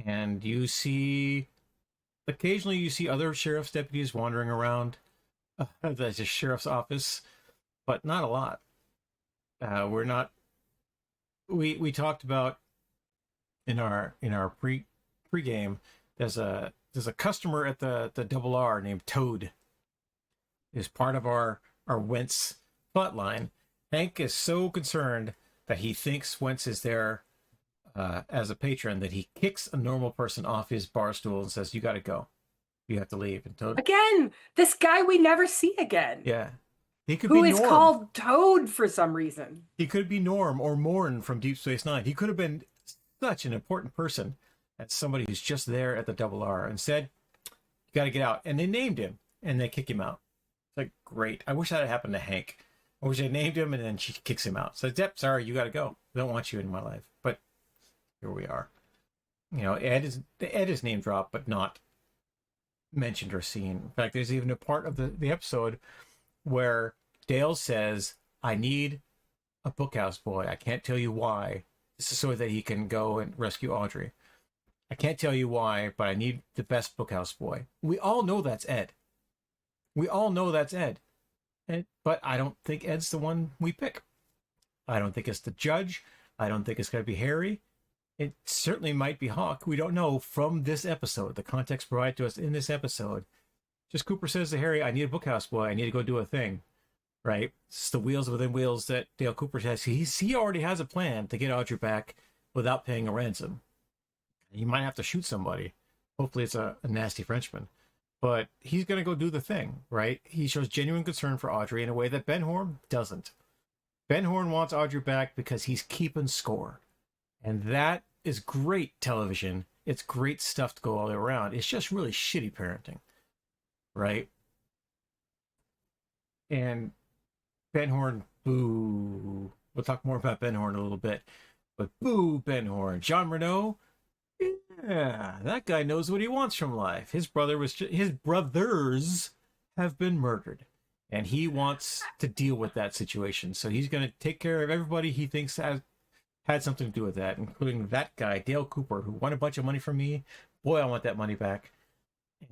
And you see... Occasionally you see other sheriff's deputies wandering around the sheriff's office, but not a lot. We're not. We talked about in our pregame. There's a customer at the Double R named Toad. Is part of our Wentz plotline. Hank is so concerned that he thinks Wentz is there as a patron that he kicks a normal person off his bar stool and says, "You got to go. You have to leave." And Toad Again, this guy we never see again. Yeah. He could Who be is Norm. called Toad for some reason. He could be Norm or Morn from Deep Space Nine. He could have been such an important person as somebody who's just there at the Double R and said, "You got to get out." And they named him and they kick him out. It's like, great. I wish that had happened to Hank. I wish they named him and then she kicks him out. So, yep, sorry, you got to go. I don't want you in my life. But here we are. You know, Ed is name dropped, but not mentioned or seen. In fact, there's even a part of the episode where Dale says, "I need a bookhouse boy. I can't tell you why. This is so that he can go and rescue Audrey. I can't tell you why, but I need the best bookhouse boy." We all know that's Ed. We all know that's Ed. But I don't think Ed's the one we pick. I don't think it's the judge. I don't think it's going to be Harry. It certainly might be Hawk. We don't know from this episode, the context provided to us in this episode. Just Cooper says to Harry, "I need a bookhouse boy. I need to go do a thing." Right? It's the wheels within wheels that Dale Cooper has. He already has a plan to get Audrey back without paying a ransom. He might have to shoot somebody. Hopefully it's a nasty Frenchman. But he's going to go do the thing, right? He shows genuine concern for Audrey in a way that Ben Horn doesn't. Ben Horn wants Audrey back because he's keeping score. And that is great television. It's great stuff to go all the way around. It's just really shitty parenting, right? And Ben Horn, boo. We'll talk more about Ben Horn in a little bit. But boo, Ben Horn. Jean Renault, yeah, that guy knows what he wants from life. His brothers have been murdered. And he wants to deal with that situation. So he's going to take care of everybody he thinks had something to do with that, including that guy, Dale Cooper, who won a bunch of money from me. Boy, I want that money back.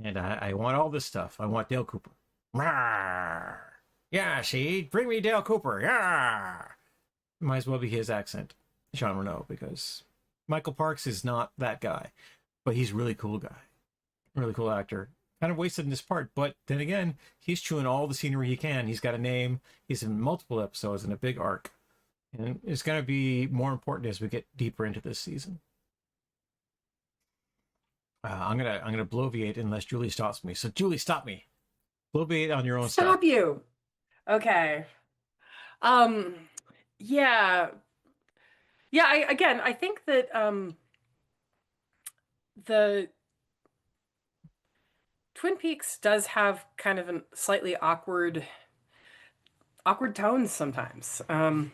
And I want all this stuff. I want Dale Cooper. Rawr. Yeah, see? Bring me Dale Cooper. Yeah. Might as well be his accent, Jean Renault, because Michael Parks is not that guy. But he's a really cool guy. Really cool actor. Kind of wasted in this part, but then again, he's chewing all the scenery he can. He's got a name. He's in multiple episodes and a big arc. And it's going to be more important as we get deeper into this season. I'm gonna bloviate unless Julie stops me. So Julie, stop me. Bloviate on your own stuff. Stop you. Okay. Yeah. I think that the Twin Peaks does have kind of a slightly awkward tones sometimes. And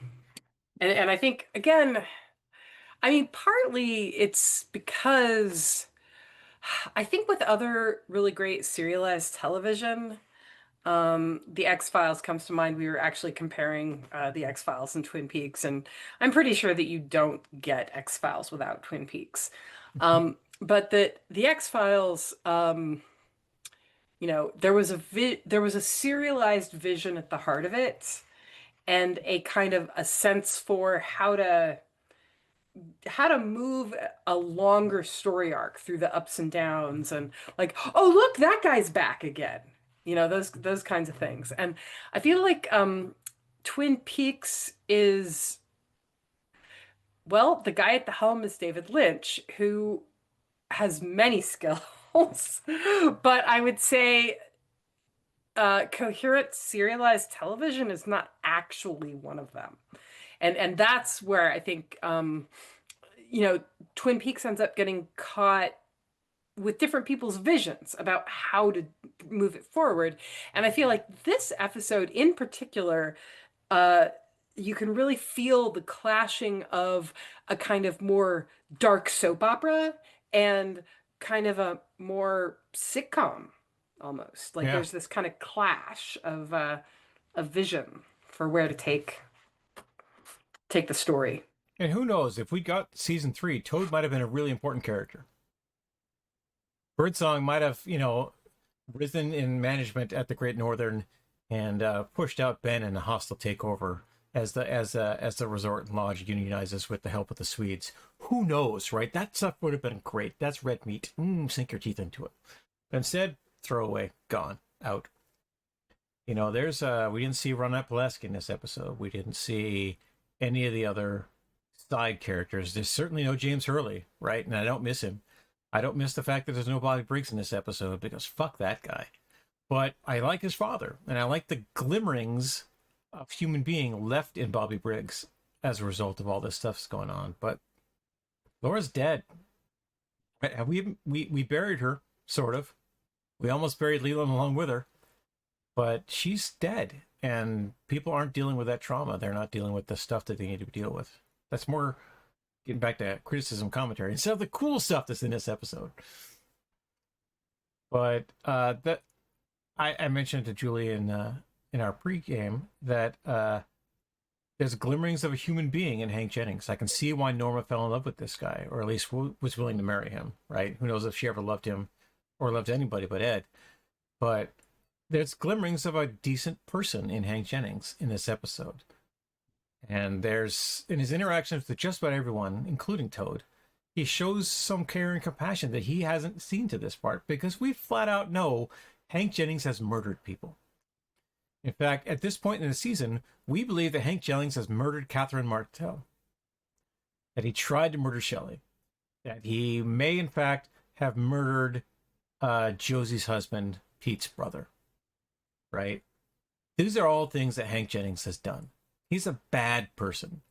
I think, again, I mean, partly it's because I think with other really great serialized television, The X-Files comes to mind. We were actually comparing The X-Files and Twin Peaks, and I'm pretty sure that you don't get X-Files without Twin Peaks. But the X-Files, there was a serialized vision at the heart of it, and a kind of a sense for how to move a longer story arc through the ups and downs, and like, oh, look, that guy's back again. Those kinds of things. And I feel like Twin Peaks is, well, the guy at the helm is David Lynch, who has many skills. But I would say coherent serialized television is not actually one of them. And that's where I think Twin Peaks ends up getting caught with different people's visions about how to move it forward. And I feel like this episode in particular, you can really feel the clashing of a kind of more dark soap opera and kind of a more sitcom almost. Like, Yeah. there's this kind of clash of a vision for where to take the story. And who knows, if we got season 3, Toad might have been a really important character. Birdsong might have, risen in management at the Great Northern and pushed out Ben in a hostile takeover as the resort and lodge unionizes with the help of the Swedes. Who knows, right? That stuff would have been great. That's red meat. Sink your teeth into it. But instead, throwaway, gone, out. We didn't see Ron Eplesk in this episode. We didn't see any of the other side characters. There's certainly no James Hurley, right? And I don't miss him. I don't miss the fact that there's no Bobby Briggs in this episode, because fuck that guy. But I like his father, and I like the glimmerings of human being left in Bobby Briggs as a result of all this stuff's going on. But Laura's dead. We buried her, sort of. We almost buried Leland along with her, but she's dead, and people aren't dealing with that trauma. They're not dealing with the stuff that they need to deal with. That's more getting back to criticism commentary instead of the cool stuff that's in this episode. But that I mentioned to Julie in our pregame that there's glimmerings of a human being in Hank Jennings. I can see why Norma fell in love with this guy, or at least was willing to marry him, right? Who knows if she ever loved him or loved anybody but Ed. But there's glimmerings of a decent person in Hank Jennings in this episode. And there's, in his interactions with just about everyone, including Toad, he shows some care and compassion that he hasn't seen to this part, because we flat out know Hank Jennings has murdered people. In fact, at this point in the season, we believe that Hank Jennings has murdered Catherine Martell, that he tried to murder Shelley, that he may, in fact, have murdered Josie's husband, Pete's brother, right? These are all things that Hank Jennings has done. He's a bad person.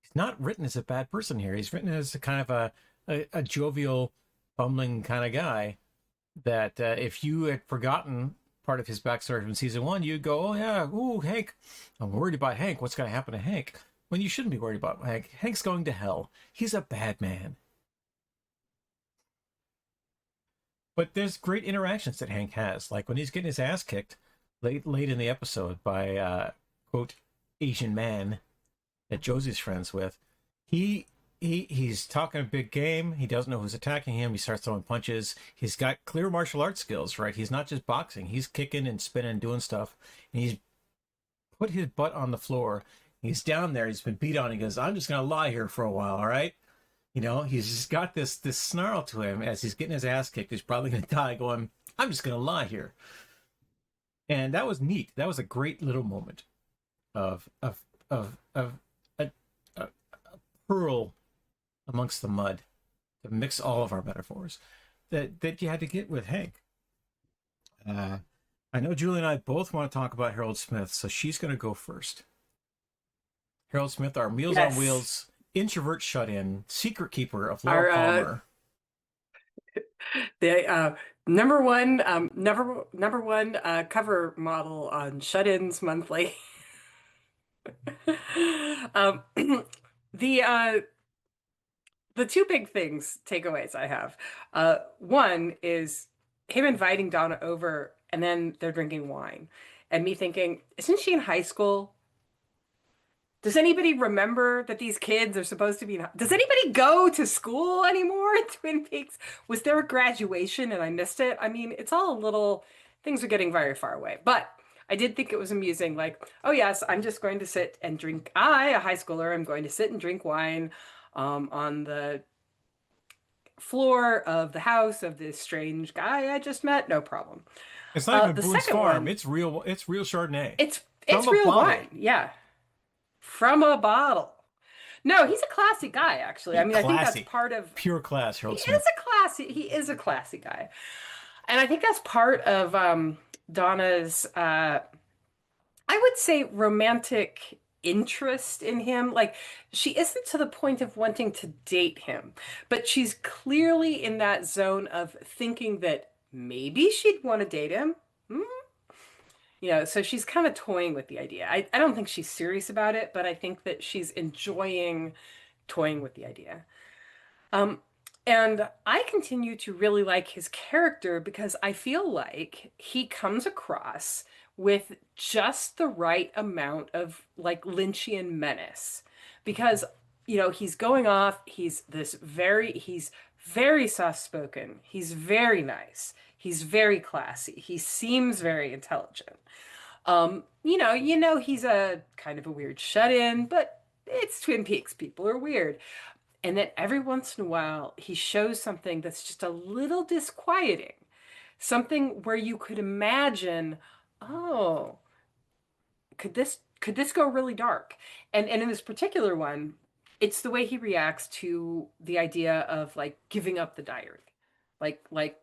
He's not written as a bad person here. He's written as a kind of a jovial, bumbling kind of guy that if you had forgotten part of his backstory from season 1, you'd go, oh yeah, ooh, Hank, I'm worried about Hank. What's going to happen to Hank? When you shouldn't be worried about Hank. Hank's going to hell. He's a bad man. But there's great interactions that Hank has, like when he's getting his ass kicked late in the episode by quote Asian man that Josie's friends with. He's talking a big game. He doesn't know who's attacking him. He starts throwing punches. He's got clear martial arts skills, right? He's not just boxing. He's kicking and spinning and doing stuff. And he's put his butt on the floor. He's down there. He's been beat on. He goes, I'm just going to lie here for a while, all right? He's just got this snarl to him as he's getting his ass kicked. He's probably going to die going, I'm just going to lie here. And that was neat. That was a great little moment of a pearl amongst the mud to mix all of our metaphors that you had to get with Hank. I know Julie and I both want to talk about Harold Smith, so she's going to go first. Harold Smith, our Meals on Wheels introvert shut-in, secret keeper of Laura Palmer. The number one cover model on Shut-ins Monthly. The two big takeaways I have. One is him inviting Donna over, and then they're drinking wine, and me thinking, isn't she in high school? Does anybody remember that these kids are supposed to be does anybody go to school anymore in Twin Peaks? Was there a graduation and I missed it? I mean, it's all a little, things are getting very far away. But I did think it was amusing, like, oh yes, I'm just going to sit and drink. I, a high schooler, am going to sit and drink wine on the floor of the house of this strange guy I just met. No problem. It's not even The Boone's second Farm. one, It's real Chardonnay. it's From a real bottle. wine, yeah, from a bottle. No, he's a classy guy, actually. I mean, I think Classy. that's part of Pure class, Harold he Smith. is a classy. He is a classy guy, and I think that's part of Donna's. I would say romantic interest in him. Like, she isn't to the point of wanting to date him, but she's clearly in that zone of thinking that maybe she'd want to date him. Hmm? You know, so she's kind of toying with the idea. I don't think she's serious about it, but I think that she's enjoying toying with the idea. And I continue to really like his character because I feel like he comes across with just the right amount of like Lynchian menace. Because, you know, he's going off, he's very soft-spoken, he's very nice, he's very classy, he seems very intelligent. You know, he's a kind of a weird shut-in, but it's Twin Peaks, people are weird. And then every once in a while, he shows something that's just a little disquieting. Something where you could imagine, oh, could this go really dark? And in this particular one, it's the way he reacts to the idea of like giving up the diary. Like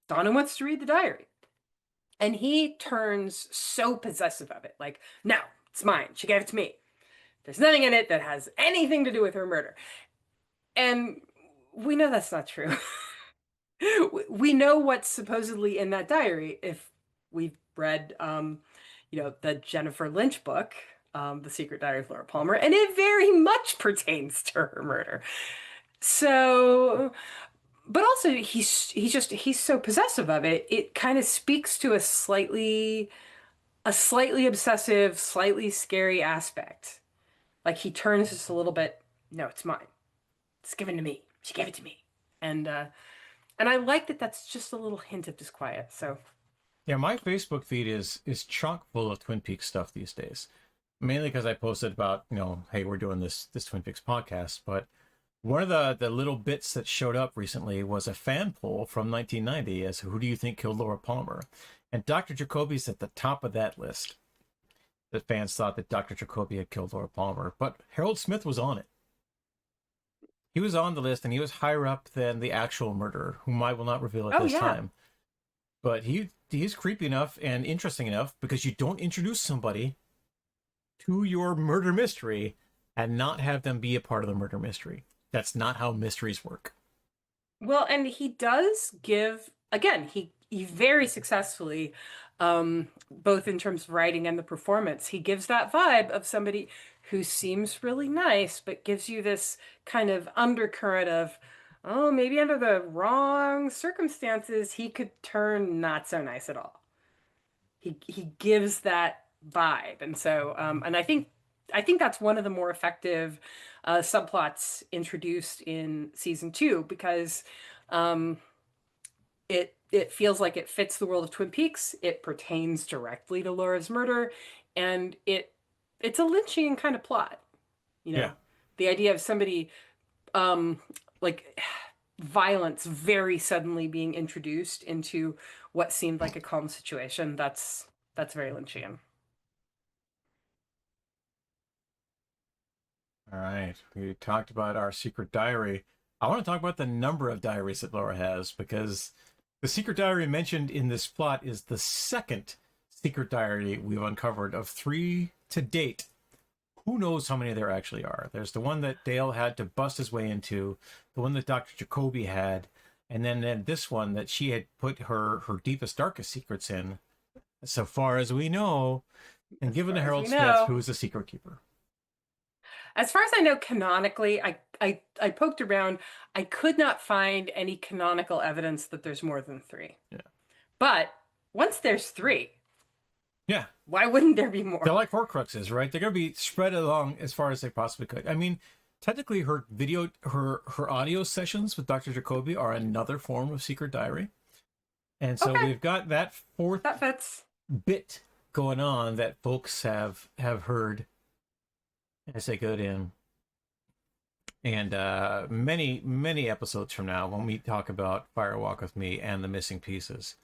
Donna wants to read the diary. And he turns so possessive of it. Like, no, it's mine. She gave it to me. There's nothing in it that has anything to do with her murder. And we know that's not true. We know what's supposedly in that diary if we've read, you know, the Jennifer Lynch book, The Secret Diary of Laura Palmer, and it very much pertains to her murder. So, but also he's so possessive of it. It kind of speaks to a slightly obsessive, slightly scary aspect. Like he turns just a little bit, no, it's mine. It's given to me. She gave it to me. And I like that that's just a little hint of disquiet. So Yeah, my Facebook feed is chock full of Twin Peaks stuff these days. Mainly because I posted about, you know, hey, we're doing this Twin Peaks podcast. But one of the little bits that showed up recently was a fan poll from 1990 as who do you think killed Laura Palmer? And Dr. Jacoby's at the top of that list. The fans thought that Dr. Jacoby had killed Laura Palmer, but Harold Smith was on it. He was on the list, and he was higher up than the actual murderer, whom I will not reveal at this time. But he's creepy enough and interesting enough because you don't introduce somebody to your murder mystery and not have them be a part of the murder mystery. That's not how mysteries work. well, and he does give again. He very successfully, both in terms of writing and the performance, he gives that vibe of somebody who seems really nice, but gives you this kind of undercurrent of, oh, maybe under the wrong circumstances, he could turn not so nice at all. He gives that vibe, and so and I think that's one of the more effective subplots introduced in season 2 because it feels like it fits the world of Twin Peaks. It pertains directly to Laura's murder, and it's a Lynchian kind of plot. You know, Yeah. the idea of somebody like violence very suddenly being introduced into what seemed like a calm situation. That's very Lynchian. All right. We talked about our secret diary. I want to talk about the number of diaries that Laura has because the secret diary mentioned in this plot is the second secret diary we've uncovered of 3 to date. Who knows how many there actually are? There's the one that Dale had to bust his way into, the one that Dr. Jacoby had, and then this one that she had put her deepest, darkest secrets in, so far as we know, and given to Harold Smith, who is the secret keeper. As far as I know, canonically, I poked around. I could not find any canonical evidence that there's more than 3. Yeah. But once there's 3, Yeah. Why wouldn't there be more? They're like Horcruxes, right? They're going to be spread along as far as they possibly could. I mean, technically her audio sessions with Dr. Jacoby are another form of secret diary. And so we've got that fourth That fits. bit going on that folks have heard as they go in. And many episodes from now, when we talk about Fire Walk with Me and the missing pieces,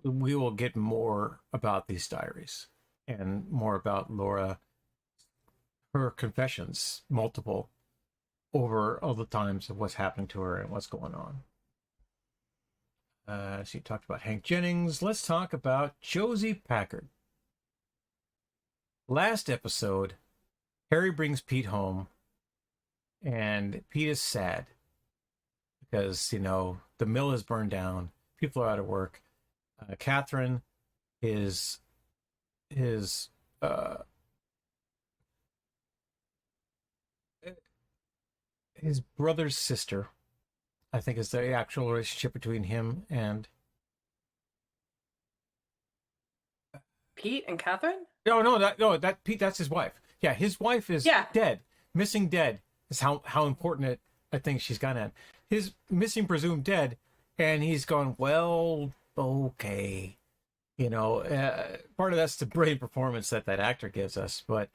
we will get more about these diaries and more about Laura, her confessions, multiple, over all the times of what's happening to her and what's going on. She talked about Hank Jennings. Let's talk about Josie Packard. Last episode, Harry brings Pete home, and Pete is sad because, you know, the mill is burned down. People are out of work. Catherine, his brother's sister, I think, is the actual relationship between him and Pete and Catherine? that Pete, that's his wife. Yeah, his wife is dead, missing dead. Is how important I think she's gone at. His missing, presumed dead, and he's gone, well, okay. You know, part of that's the brilliant performance that actor gives us, but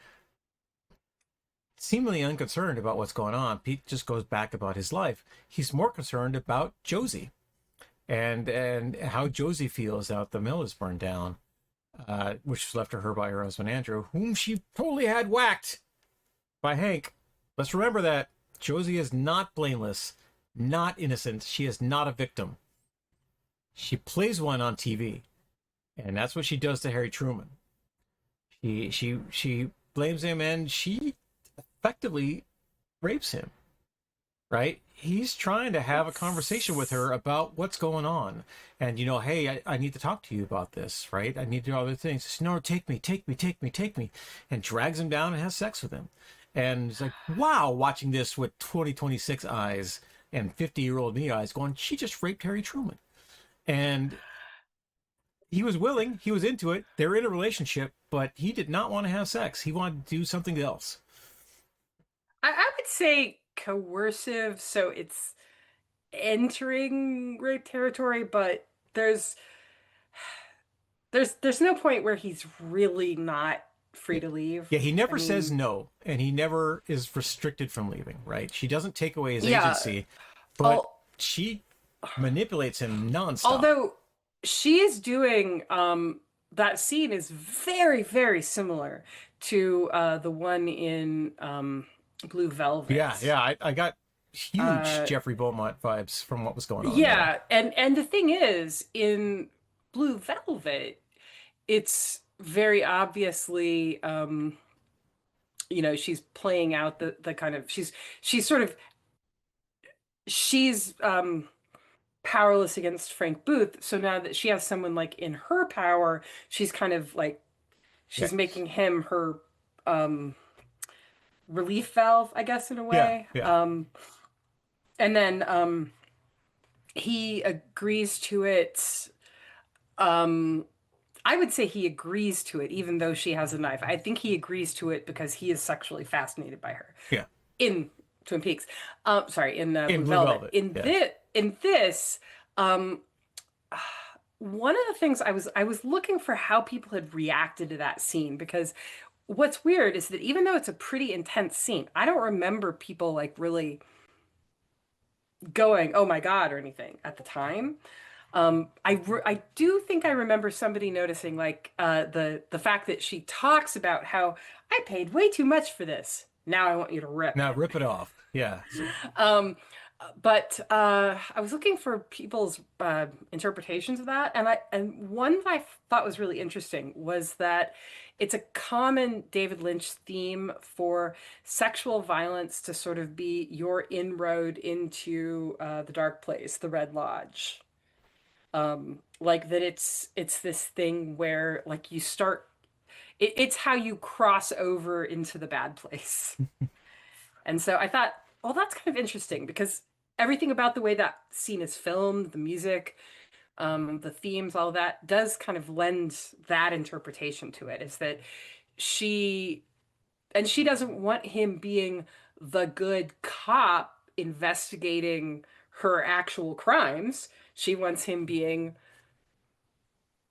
seemingly unconcerned about what's going on. Pete just goes back about his life. He's more concerned about Josie and how Josie feels out the mill is burned down, which was left to her by her husband Andrew, whom she totally had whacked by Hank. Let's remember that Josie is not blameless, not innocent. She is not a victim. She plays one on TV, and that's what she does to Harry Truman. She blames him, and she effectively rapes him, right? He's trying to have a conversation with her about what's going on. And, you know, hey, I need to talk to you about this, right? I need to do other things. Says, no, take me. And drags him down and has sex with him. And it's like, wow, watching this with 2026 eyes and 50-year-old me eyes going, she just raped Harry Truman. And he was willing, he was into it. They're in a relationship, but he did not want to have sex. He wanted to do something else. I would say coercive, so it's entering rape territory, but there's no point where he's really not free to leave. Yeah, he never says no, and he never is restricted from leaving, right? She doesn't take away his agency, but she manipulates him nonstop. Although she is doing that scene is very, very similar to the one in Blue Velvet. Yeah, I got huge Jeffrey Beaumont vibes from what was going on. Yeah, and the thing is, in Blue Velvet, it's very obviously, you know, she's playing out the kind of she's powerless against Frank Booth. So now that she has someone like in her power, she's kind of like making him her relief valve, I guess, in a way. And then he agrees to it. I would say he agrees to it, even though she has a knife. I think he agrees to it because he is sexually fascinated by her. Yeah. In Twin Peaks. Sorry, in Blue Velvet. In this, one of the things I was looking for how people had reacted to that scene, because what's weird is that even though it's a pretty intense scene, I don't remember people like really going, "Oh my God," or anything at the time. I do think I remember somebody noticing like the fact that she talks about how I paid way too much for this. Now I want you to rip. Now rip it off. Yeah. But I was looking for people's interpretations of that, and one that I thought was really interesting was that it's a common David Lynch theme for sexual violence to sort of be your inroad into the dark place, the Red Lodge. Like that it's this thing where like you start, it's how you cross over into the bad place. And so I thought, well, that's kind of interesting because everything about the way that scene is filmed, the music, the themes, all that does kind of lend that interpretation to it. Is that she doesn't want him being the good cop investigating her actual crimes. She wants him being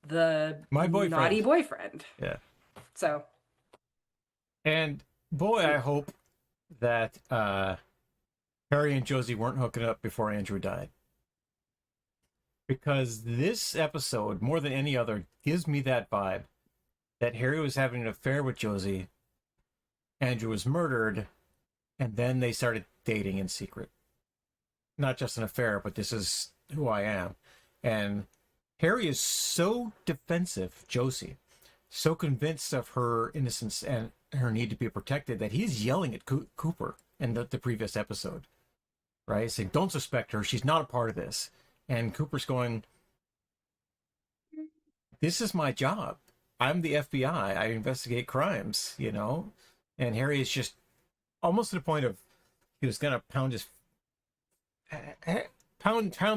the My boyfriend. naughty boyfriend. Yeah. So. And boy, I hope that Harry and Josie weren't hooking up before Andrew died. Because this episode, more than any other, gives me that vibe that Harry was having an affair with Josie, Andrew was murdered, and then they started dating in secret. Not just an affair, but this is who I am. And Harry is so defensive, Josie, so convinced of her innocence and her need to be protected that he's yelling at Cooper in the previous episode, right? Saying, don't suspect her. She's not a part of this. And Cooper's going, this is my job. I'm the FBI. I investigate crimes, you know? And Harry is just almost to the point of he was going to pound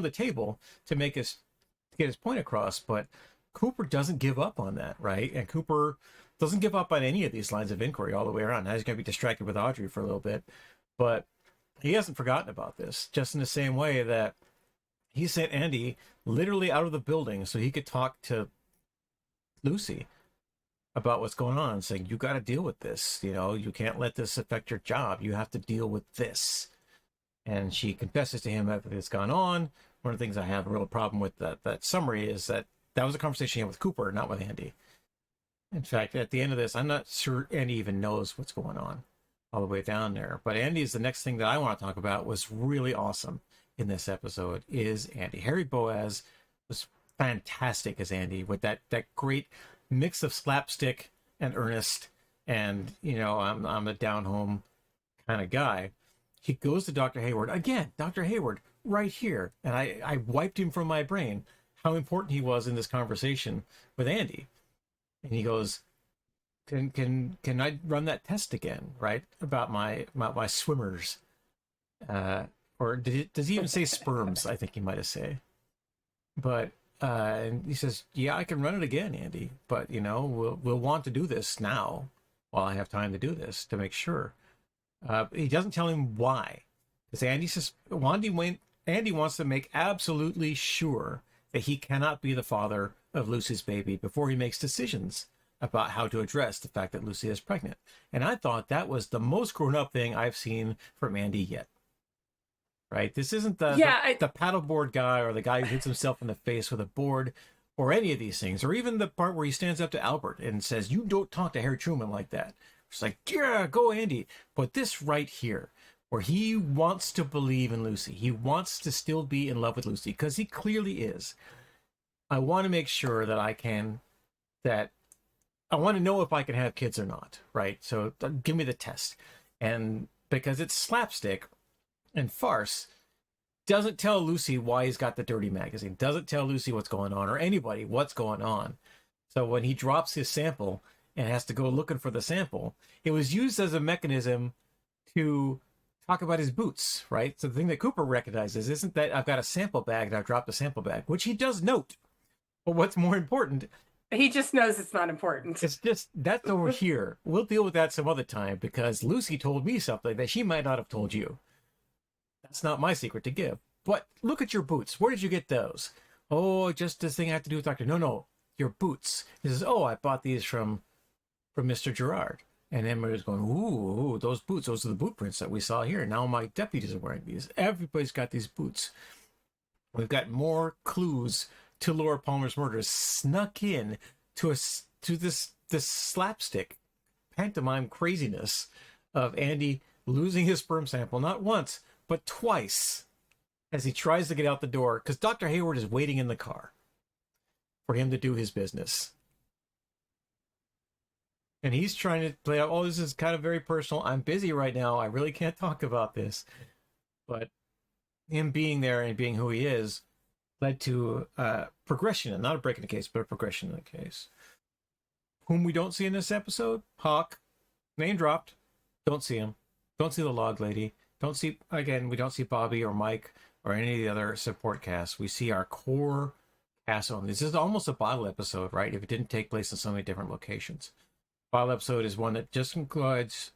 the table to get his point across. But Cooper doesn't give up on that, right? And Cooper doesn't give up on any of these lines of inquiry all the way around. Now he's going to be distracted with Audrey for a little bit, but he hasn't forgotten about this, just in the same way that he sent Andy literally out of the building so he could talk to Lucy about what's going on, saying, you got to deal with this. You know, you can't let this affect your job. You have to deal with this. And she confesses to him everything that's gone on. One of the things I have a real problem with that summary is that was a conversation he had with Cooper, not with Andy. In fact, at the end of this, I'm not sure Andy even knows what's going on all the way down there. But Andy is the next thing that I want to talk about. Was really awesome in this episode is Andy. Harry Boaz was fantastic as Andy, with that great mix of slapstick and earnest. And, you know, I'm a down-home kind of guy. He goes to Dr. Hayward. Again, Dr. Hayward, right here. And I wiped him from my brain how important he was in this conversation with Andy. And he goes, can I run that test again, right? About my swimmers. Or does he even say sperms? I think he might have said. But and he says, yeah, I can run it again, Andy. But, you know, we'll want to do this now while I have time to do this to make sure. He doesn't tell him why. Because Andy says, Andy wants to make absolutely sure that he cannot be the father of Lucy's baby before he makes decisions about how to address the fact that Lucy is pregnant. And I thought that was the most grown-up thing I've seen from Andy yet. Right? This isn't the paddleboard guy or the guy who hits himself in the face with a board or any of these things, or even the part where he stands up to Albert and says, you don't talk to Harry Truman like that. It's like, yeah, go Andy. But this right here, where he wants to believe in Lucy, he wants to still be in love with Lucy, because he clearly is. I want to make sure that I want to know if I can have kids or not, right? So give me the test. And because it's slapstick and farce, doesn't tell Lucy why he's got the dirty magazine, doesn't tell Lucy what's going on, or anybody what's going on. So when he drops his sample and has to go looking for the sample, it was used as a mechanism to talk about his boots, right? So the thing that Cooper recognizes isn't that I've got a sample bag and I've dropped a sample bag, which he does note. But what's more important, he just knows it's not important. It's just, that's over here. We'll deal with that some other time, because Lucy told me something that she might not have told you. That's not my secret to give. But look at your boots. Where did you get those? Oh, just this thing I have to do with Doctor. No, your boots. He says, oh, I bought these from Mr. Gerard. And Emery's going, ooh, those boots. Those are the boot prints that we saw here. Now my deputies are wearing these. Everybody's got these boots. We've got more clues to Laura Palmer's murder snuck in to this slapstick pantomime craziness of Andy losing his sperm sample, not once, but twice, as he tries to get out the door, because Dr. Hayward is waiting in the car for him to do his business. And he's trying to play out, oh, this is kind of very personal. I'm busy right now. I really can't talk about this. But him being there and being who he is led to progression, and not a break in the case, but a progression in the case. Whom we don't see in this episode, Hawk, name dropped. Don't see him. Don't see the log lady. We don't see Bobby or Mike or any of the other support casts. We see our core cast on. This is almost a bottle episode, right? If it didn't take place in so many different locations. Bottle episode is one that just involves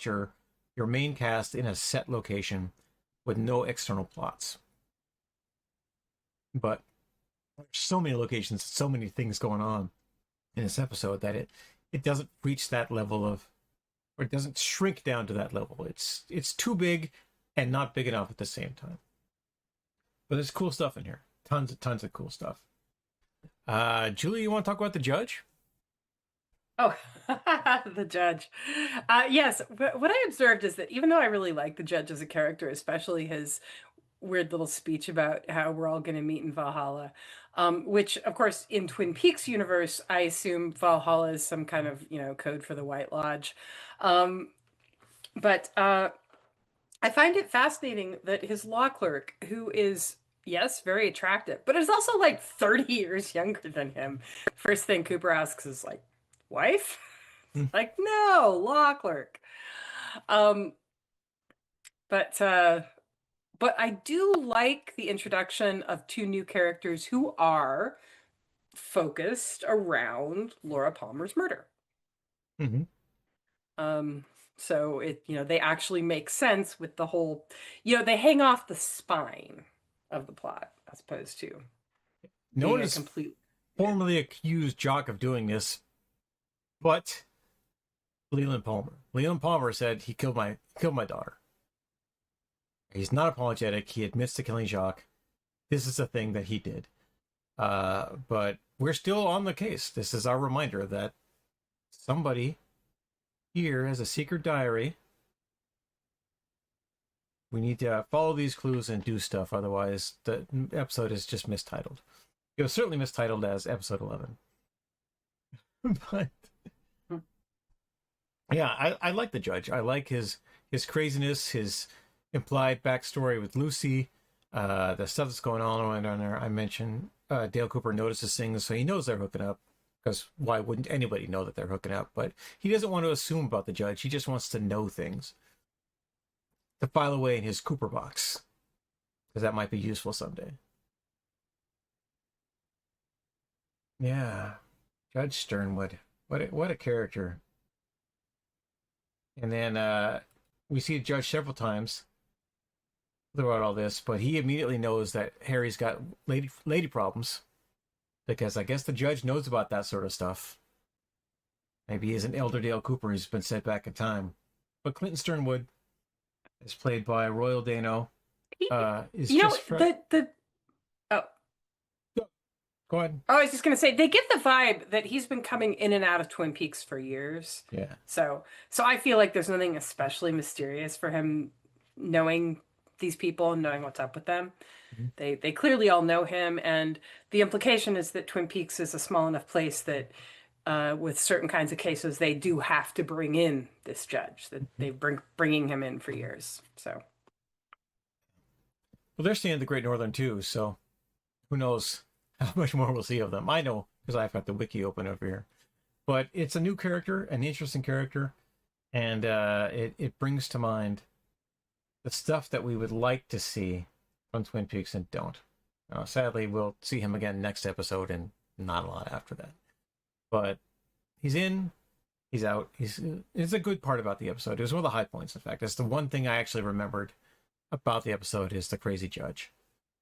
your main cast in a set location with no external plots. But there's so many locations, so many things going on in this episode that it doesn't reach that level of, or it doesn't shrink down to that level. It's too big and not big enough at the same time. But there's cool stuff in here. Tons of cool stuff. Julie, you want to talk about the judge? Oh, the judge. Yes, what I observed is that even though I really like the judge as a character, especially his weird little speech about how we're all going to meet in Valhalla, which, of course, in Twin Peaks universe, I assume Valhalla is some kind of, code for the White Lodge. But I find it fascinating that his law clerk, who is, yes, very attractive, but is also like 30 years younger than him. First thing Cooper asks is like, wife? Like, no, law clerk. But I do like the introduction of two new characters who are focused around Laura Palmer's murder. Mm-hmm. So they actually make sense with the whole, they hang off the spine of the plot as opposed to no one has formally accused Jock of doing this, but Leland Palmer. Leland Palmer said he killed my daughter. He's not apologetic. He admits to killing Jacques. This is a thing that he did. But we're still on the case. This is our reminder that somebody here has a secret diary. We need to follow these clues and do stuff. Otherwise, the episode is just mistitled. It was certainly mistitled as episode 11. But yeah, I like the judge. I like his craziness, his implied backstory with Lucy, the stuff that's going on down there. I mentioned Dale Cooper notices things, so he knows they're hooking up, because why wouldn't anybody know that they're hooking up? But he doesn't want to assume about the judge. He just wants to know things to file away in his Cooper box, because that might be useful someday. Yeah, Judge Sternwood. What a character. And then we see the judge several times throughout all this, but he immediately knows that Harry's got lady problems, because I guess the judge knows about that sort of stuff. Maybe he's an elder Dale Cooper who's been sent back in time. But Clinton Sternwood is played by Royal Dano. Go ahead. Oh, I was just going to say, they give the vibe that he's been coming in and out of Twin Peaks for years. Yeah. So I feel like there's nothing especially mysterious for him knowing these people and knowing what's up with them. Mm-hmm. They clearly all know him, and the implication is that Twin Peaks is a small enough place that with certain kinds of cases, they do have to bring in this judge, that they've been bringing him in for years. So. Well, they're staying at the Great Northern too, so who knows how much more we'll see of them. I know, because I've got the wiki open over here. But it's a new character, an interesting character, and it brings to mind the stuff that we would like to see from Twin Peaks and don't. Sadly, we'll see him again next episode, and not a lot after that. But he's in, he's out. It's a good part about the episode. It was one of the high points, in fact. It's the one thing I actually remembered about the episode is the crazy judge.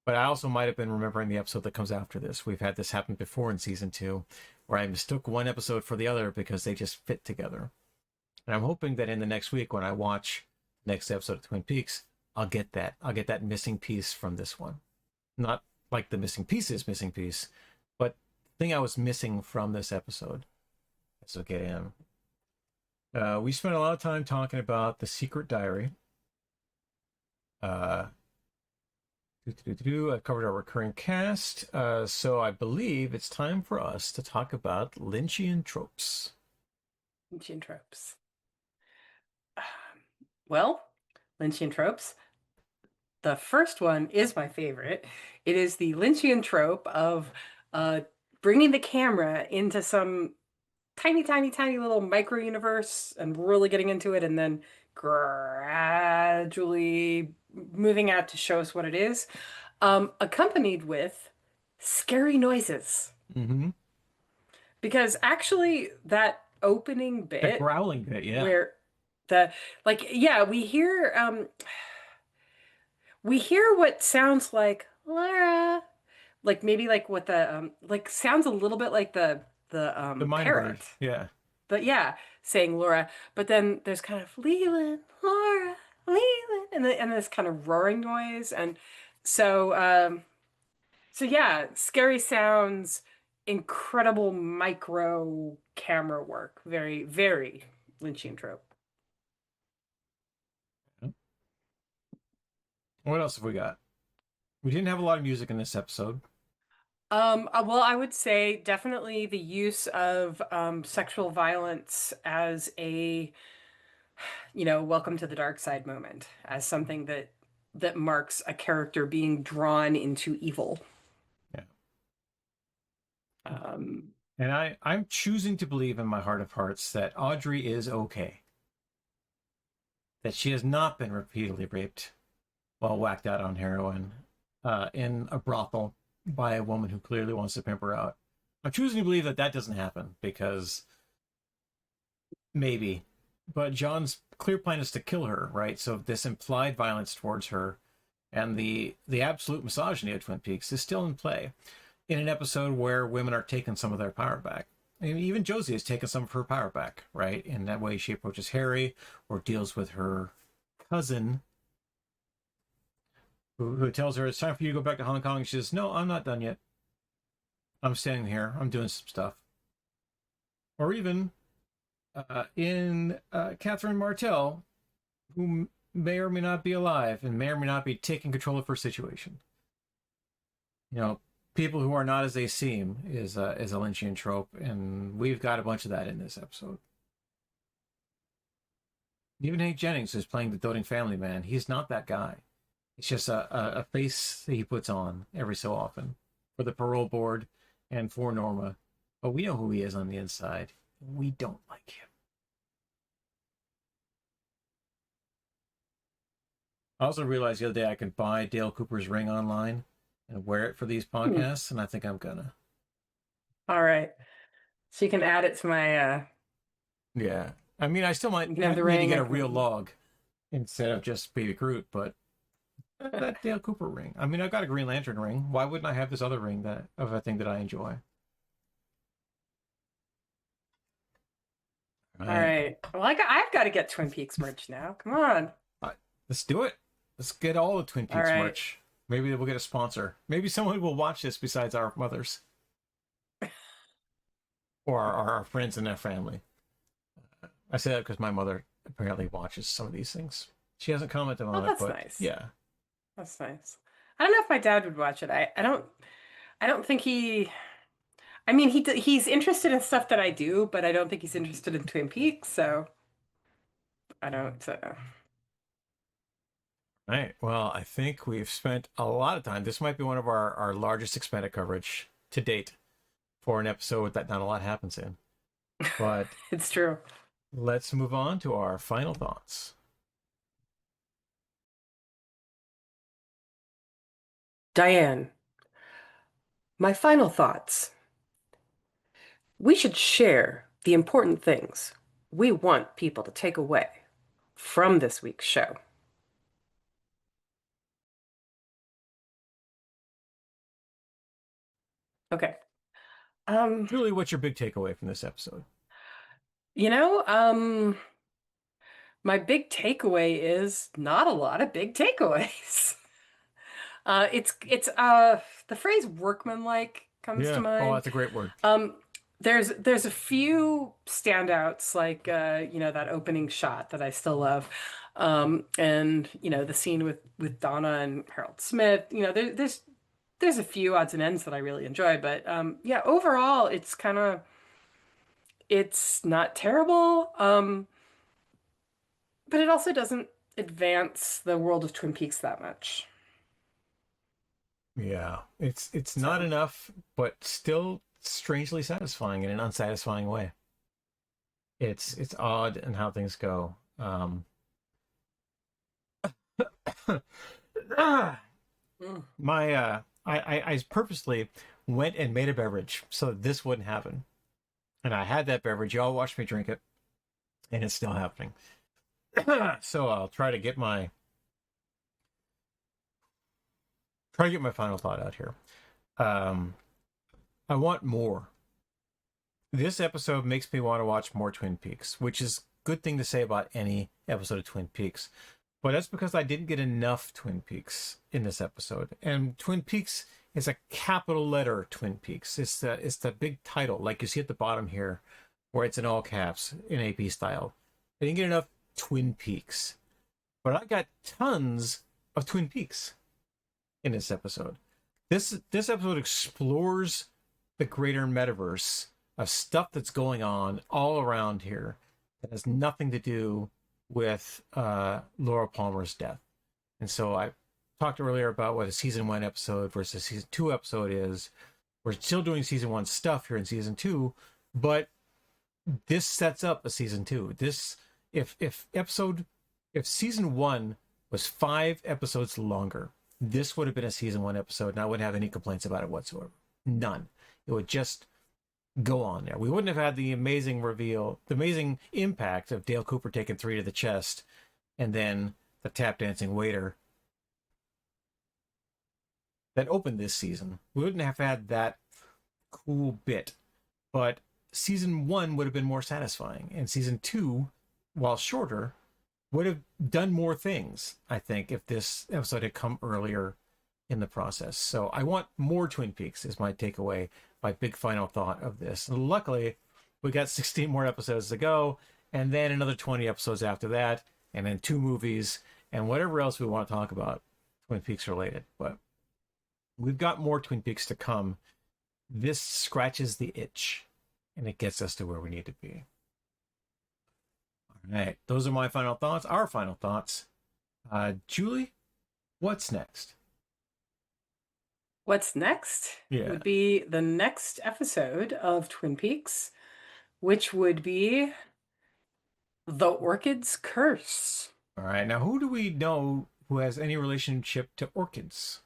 But I also might have been remembering the episode that comes after this. We've had this happen before in season 2, where I mistook one episode for the other because they just fit together. And I'm hoping that in the next week, when I watch the next episode of Twin Peaks, I'll get that. I'll get that missing piece from this one. Not like the missing piece is missing piece, but the thing I was missing from this episode. Let's look at him. We spent a lot of time talking about the secret diary. I've covered our recurring cast, so I believe it's time for us to talk about Lynchian tropes. Lynchian tropes. Well, Lynchian tropes. The first one is my favorite. It is the Lynchian trope of bringing the camera into some tiny, tiny, tiny little micro universe and really getting into it, and then gradually moving out to show us what it is, accompanied with scary noises. Mm-hmm. Because actually that opening The bit growling bit, yeah. where the yeah, we hear what sounds like Laura, like maybe like what the like sounds a little bit like the The minor bird, parrot. yeah. But yeah, saying Laura, but then there's kind of Leland, Laura, Leland, and this kind of roaring noise, and so so yeah, scary sounds, incredible micro camera work, very very Lynchian trope. What else have we got? We didn't have a lot of music in this episode. Well, I would say definitely the use of sexual violence as a, welcome to the dark side moment, as something that marks a character being drawn into evil. Yeah. Um, And I'm choosing to believe in my heart of hearts that Audrey is okay. That she has not been repeatedly raped while whacked out on heroin in a brothel by a woman who clearly wants to pimp her out. I'm choosing to believe that that doesn't happen because maybe, but John's clear plan is to kill her, right? So this implied violence towards her and the absolute misogyny of Twin Peaks is still in play in an episode where women are taking some of their power back. I mean, even Josie has taken some of her power back, right? In that way she approaches Harry or deals with her cousin who tells her it's time for you to go back to Hong Kong. And she says, no, I'm not done yet. I'm staying here. I'm doing some stuff. Or even in Catherine Martell, who may or may not be alive and may or may not be taking control of her situation. People who are not as they seem is a Lynchian trope, and we've got a bunch of that in this episode. Even Hank Jennings, who's playing the doting family man, he's not that guy. It's just a face that he puts on every so often for the parole board and for Norma. But we know who he is on the inside. We don't like him. I also realized the other day I could buy Dale Cooper's ring online and wear it for these podcasts, and I think I'm gonna. all right, so you can add it to my. Yeah. I mean, I still might You need can have the to ring. get a real log instead of just Baby Groot, but that Dale Cooper ring. I mean, I've got a Green Lantern ring. Why wouldn't I have this other ring of a thing that I enjoy? All right. Well, I've got to get Twin Peaks merch now. Come on. Let's do it. Let's get all the Twin Peaks right. merch. Maybe we'll get a sponsor. Maybe someone will watch this besides our mothers. Or our friends and their family. I say that because my mother apparently watches some of these things. She hasn't commented on it, That's but nice. yeah. That's nice. I don't know if my dad would watch it. I don't think he. I mean, he's interested in stuff that I do, but I don't think he's interested in Twin Peaks. So I don't. All right. Well, I think we've spent a lot of time. This might be one of our largest expanded coverage to date for an episode that not a lot happens in. But it's true. Let's move on to our final thoughts. Diane, my final thoughts. We should share the important things we want people to take away from this week's show. Okay. Julie, what's your big takeaway from this episode? My big takeaway is not a lot of big takeaways. It's the phrase workmanlike comes to mind. Oh, that's a great word. There's a few standouts like that opening shot that I still love. And the scene with Donna and Harold Smith, there's a few odds and ends that I really enjoy, but overall it's not terrible. But it also doesn't advance the world of Twin Peaks that much. Yeah, it's not enough, but still strangely satisfying in an unsatisfying way. It's odd in how things go. My I purposely went and made a beverage so that this wouldn't happen. And I had that beverage. Y'all watched me drink it, and it's still happening. So I'll try to get my final thought out here. I want more. This episode makes me want to watch more Twin Peaks, which is a good thing to say about any episode of Twin Peaks. But that's because I didn't get enough Twin Peaks in this episode. And Twin Peaks is a capital letter Twin Peaks. It's the big title, like you see at the bottom here, where it's in all caps in AP style. I didn't get enough Twin Peaks. But I got tons of Twin Peaks in this episode. This episode explores the greater metaverse of stuff that's going on all around here that has nothing to do with Laura Palmer's death. And so I talked earlier about what a season 1 episode versus season 2 episode is. We're still doing season 1 stuff here in season 2, but this sets up a season 2. This if season 1 was 5 episodes longer, this would have been a season 1 episode, and I wouldn't have any complaints about it whatsoever. None. It would just go on there. We wouldn't have had the amazing reveal, the amazing impact of Dale Cooper taking 3 to the chest, and then the tap dancing waiter that opened this season. We wouldn't have had that cool bit, but season 1 would have been more satisfying, and season 2, while shorter, would have done more things, I think, if this episode had come earlier in the process. So I want more Twin Peaks is my takeaway, my big final thought of this. And luckily, we got 16 more episodes to go, and then another 20 episodes after that, and then 2 movies, and whatever else we want to talk about Twin Peaks related. But we've got more Twin Peaks to come. This scratches the itch, and it gets us to where we need to be. All right, those are my final thoughts, our final thoughts. Julie, what's next? What's next would be the next episode of Twin Peaks, which would be The Orchid's Curse. All right, now who do we know who has any relationship to orchids?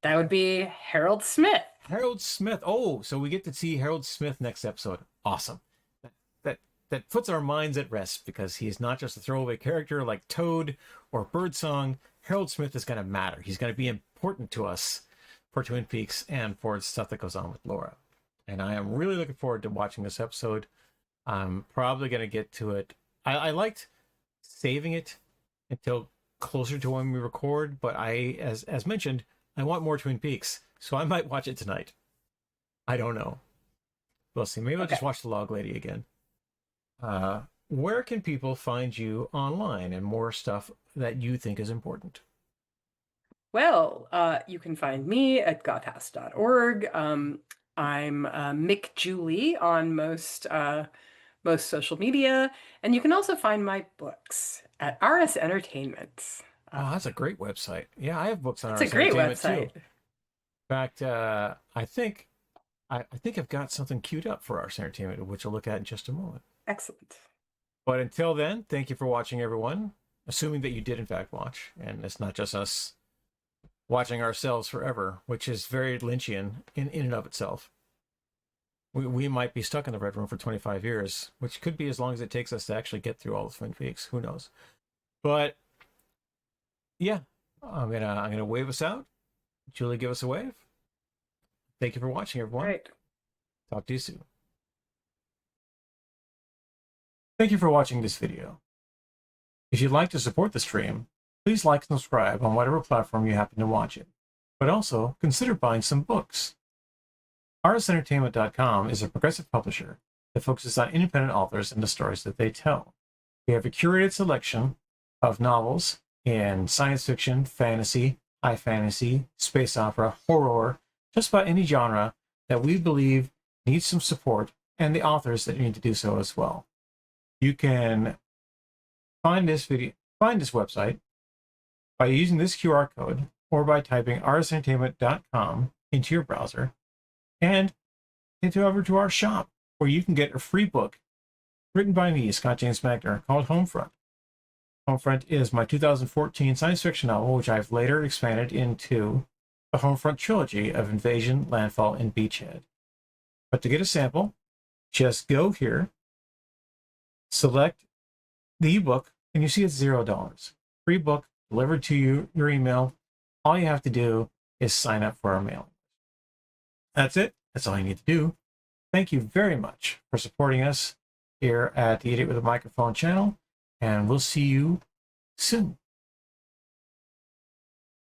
That would be Harold Smith. Harold Smith. Oh, so we get to see Harold Smith next episode. Awesome. That puts our minds at rest, because he's not just a throwaway character like Toad or Birdsong. Harold Smith is going to matter. He's going to be important to us for Twin Peaks and for stuff that goes on with Laura. And I am really looking forward to watching this episode. I'm probably going to get to it. I liked saving it until closer to when we record, but as mentioned, I want more Twin Peaks, so I might watch it tonight. I don't know. We'll see. Maybe I'll just watch The Log Lady again. Where can people find you online and more stuff that you think is important? Well, you can find me at gothhouse.org. I'm McJulie on most social media, and you can also find my books at RS Entertainment. Oh, that's a great website. Yeah, I have books on RS It's a great Entertainment website. too. In fact, I think I've got something queued up for RS Entertainment, which I'll look at in just a moment. Excellent. But until then, thank you for watching, everyone. Assuming that you did, in fact, watch. And it's not just us watching ourselves forever, which is very Lynchian in and of itself. We might be stuck in the Red Room for 25 years, which could be as long as it takes us to actually get through all the Twin Peaks. Who knows? But, yeah, I'm gonna wave us out. Julie, give us a wave. Thank you for watching, everyone. Right. Talk to you soon. Thank you for watching this video. If you'd like to support the stream, please like and subscribe on whatever platform you happen to watch it. But also, consider buying some books. RSEntertainment.com is a progressive publisher that focuses on independent authors and the stories that they tell. We have a curated selection of novels in science fiction, fantasy, high fantasy, space opera, horror, just about any genre that we believe needs some support, and the authors that need to do so as well. You can find this website by using this QR code or by typing rsentertainment.com into your browser and head over to our shop, where you can get a free book written by me, Scott James Magner, called Homefront. Homefront is my 2014 science fiction novel, which I've later expanded into the Homefront trilogy of Invasion, Landfall, and Beachhead. But to get a sample, just go here, select the ebook, and you see it's $0. Free book delivered to you, your email. All you have to do is sign up for our mailing. That's it. That's all you need to do. Thank you very much for supporting us here at the Idiot with a Microphone channel, and we'll see you soon.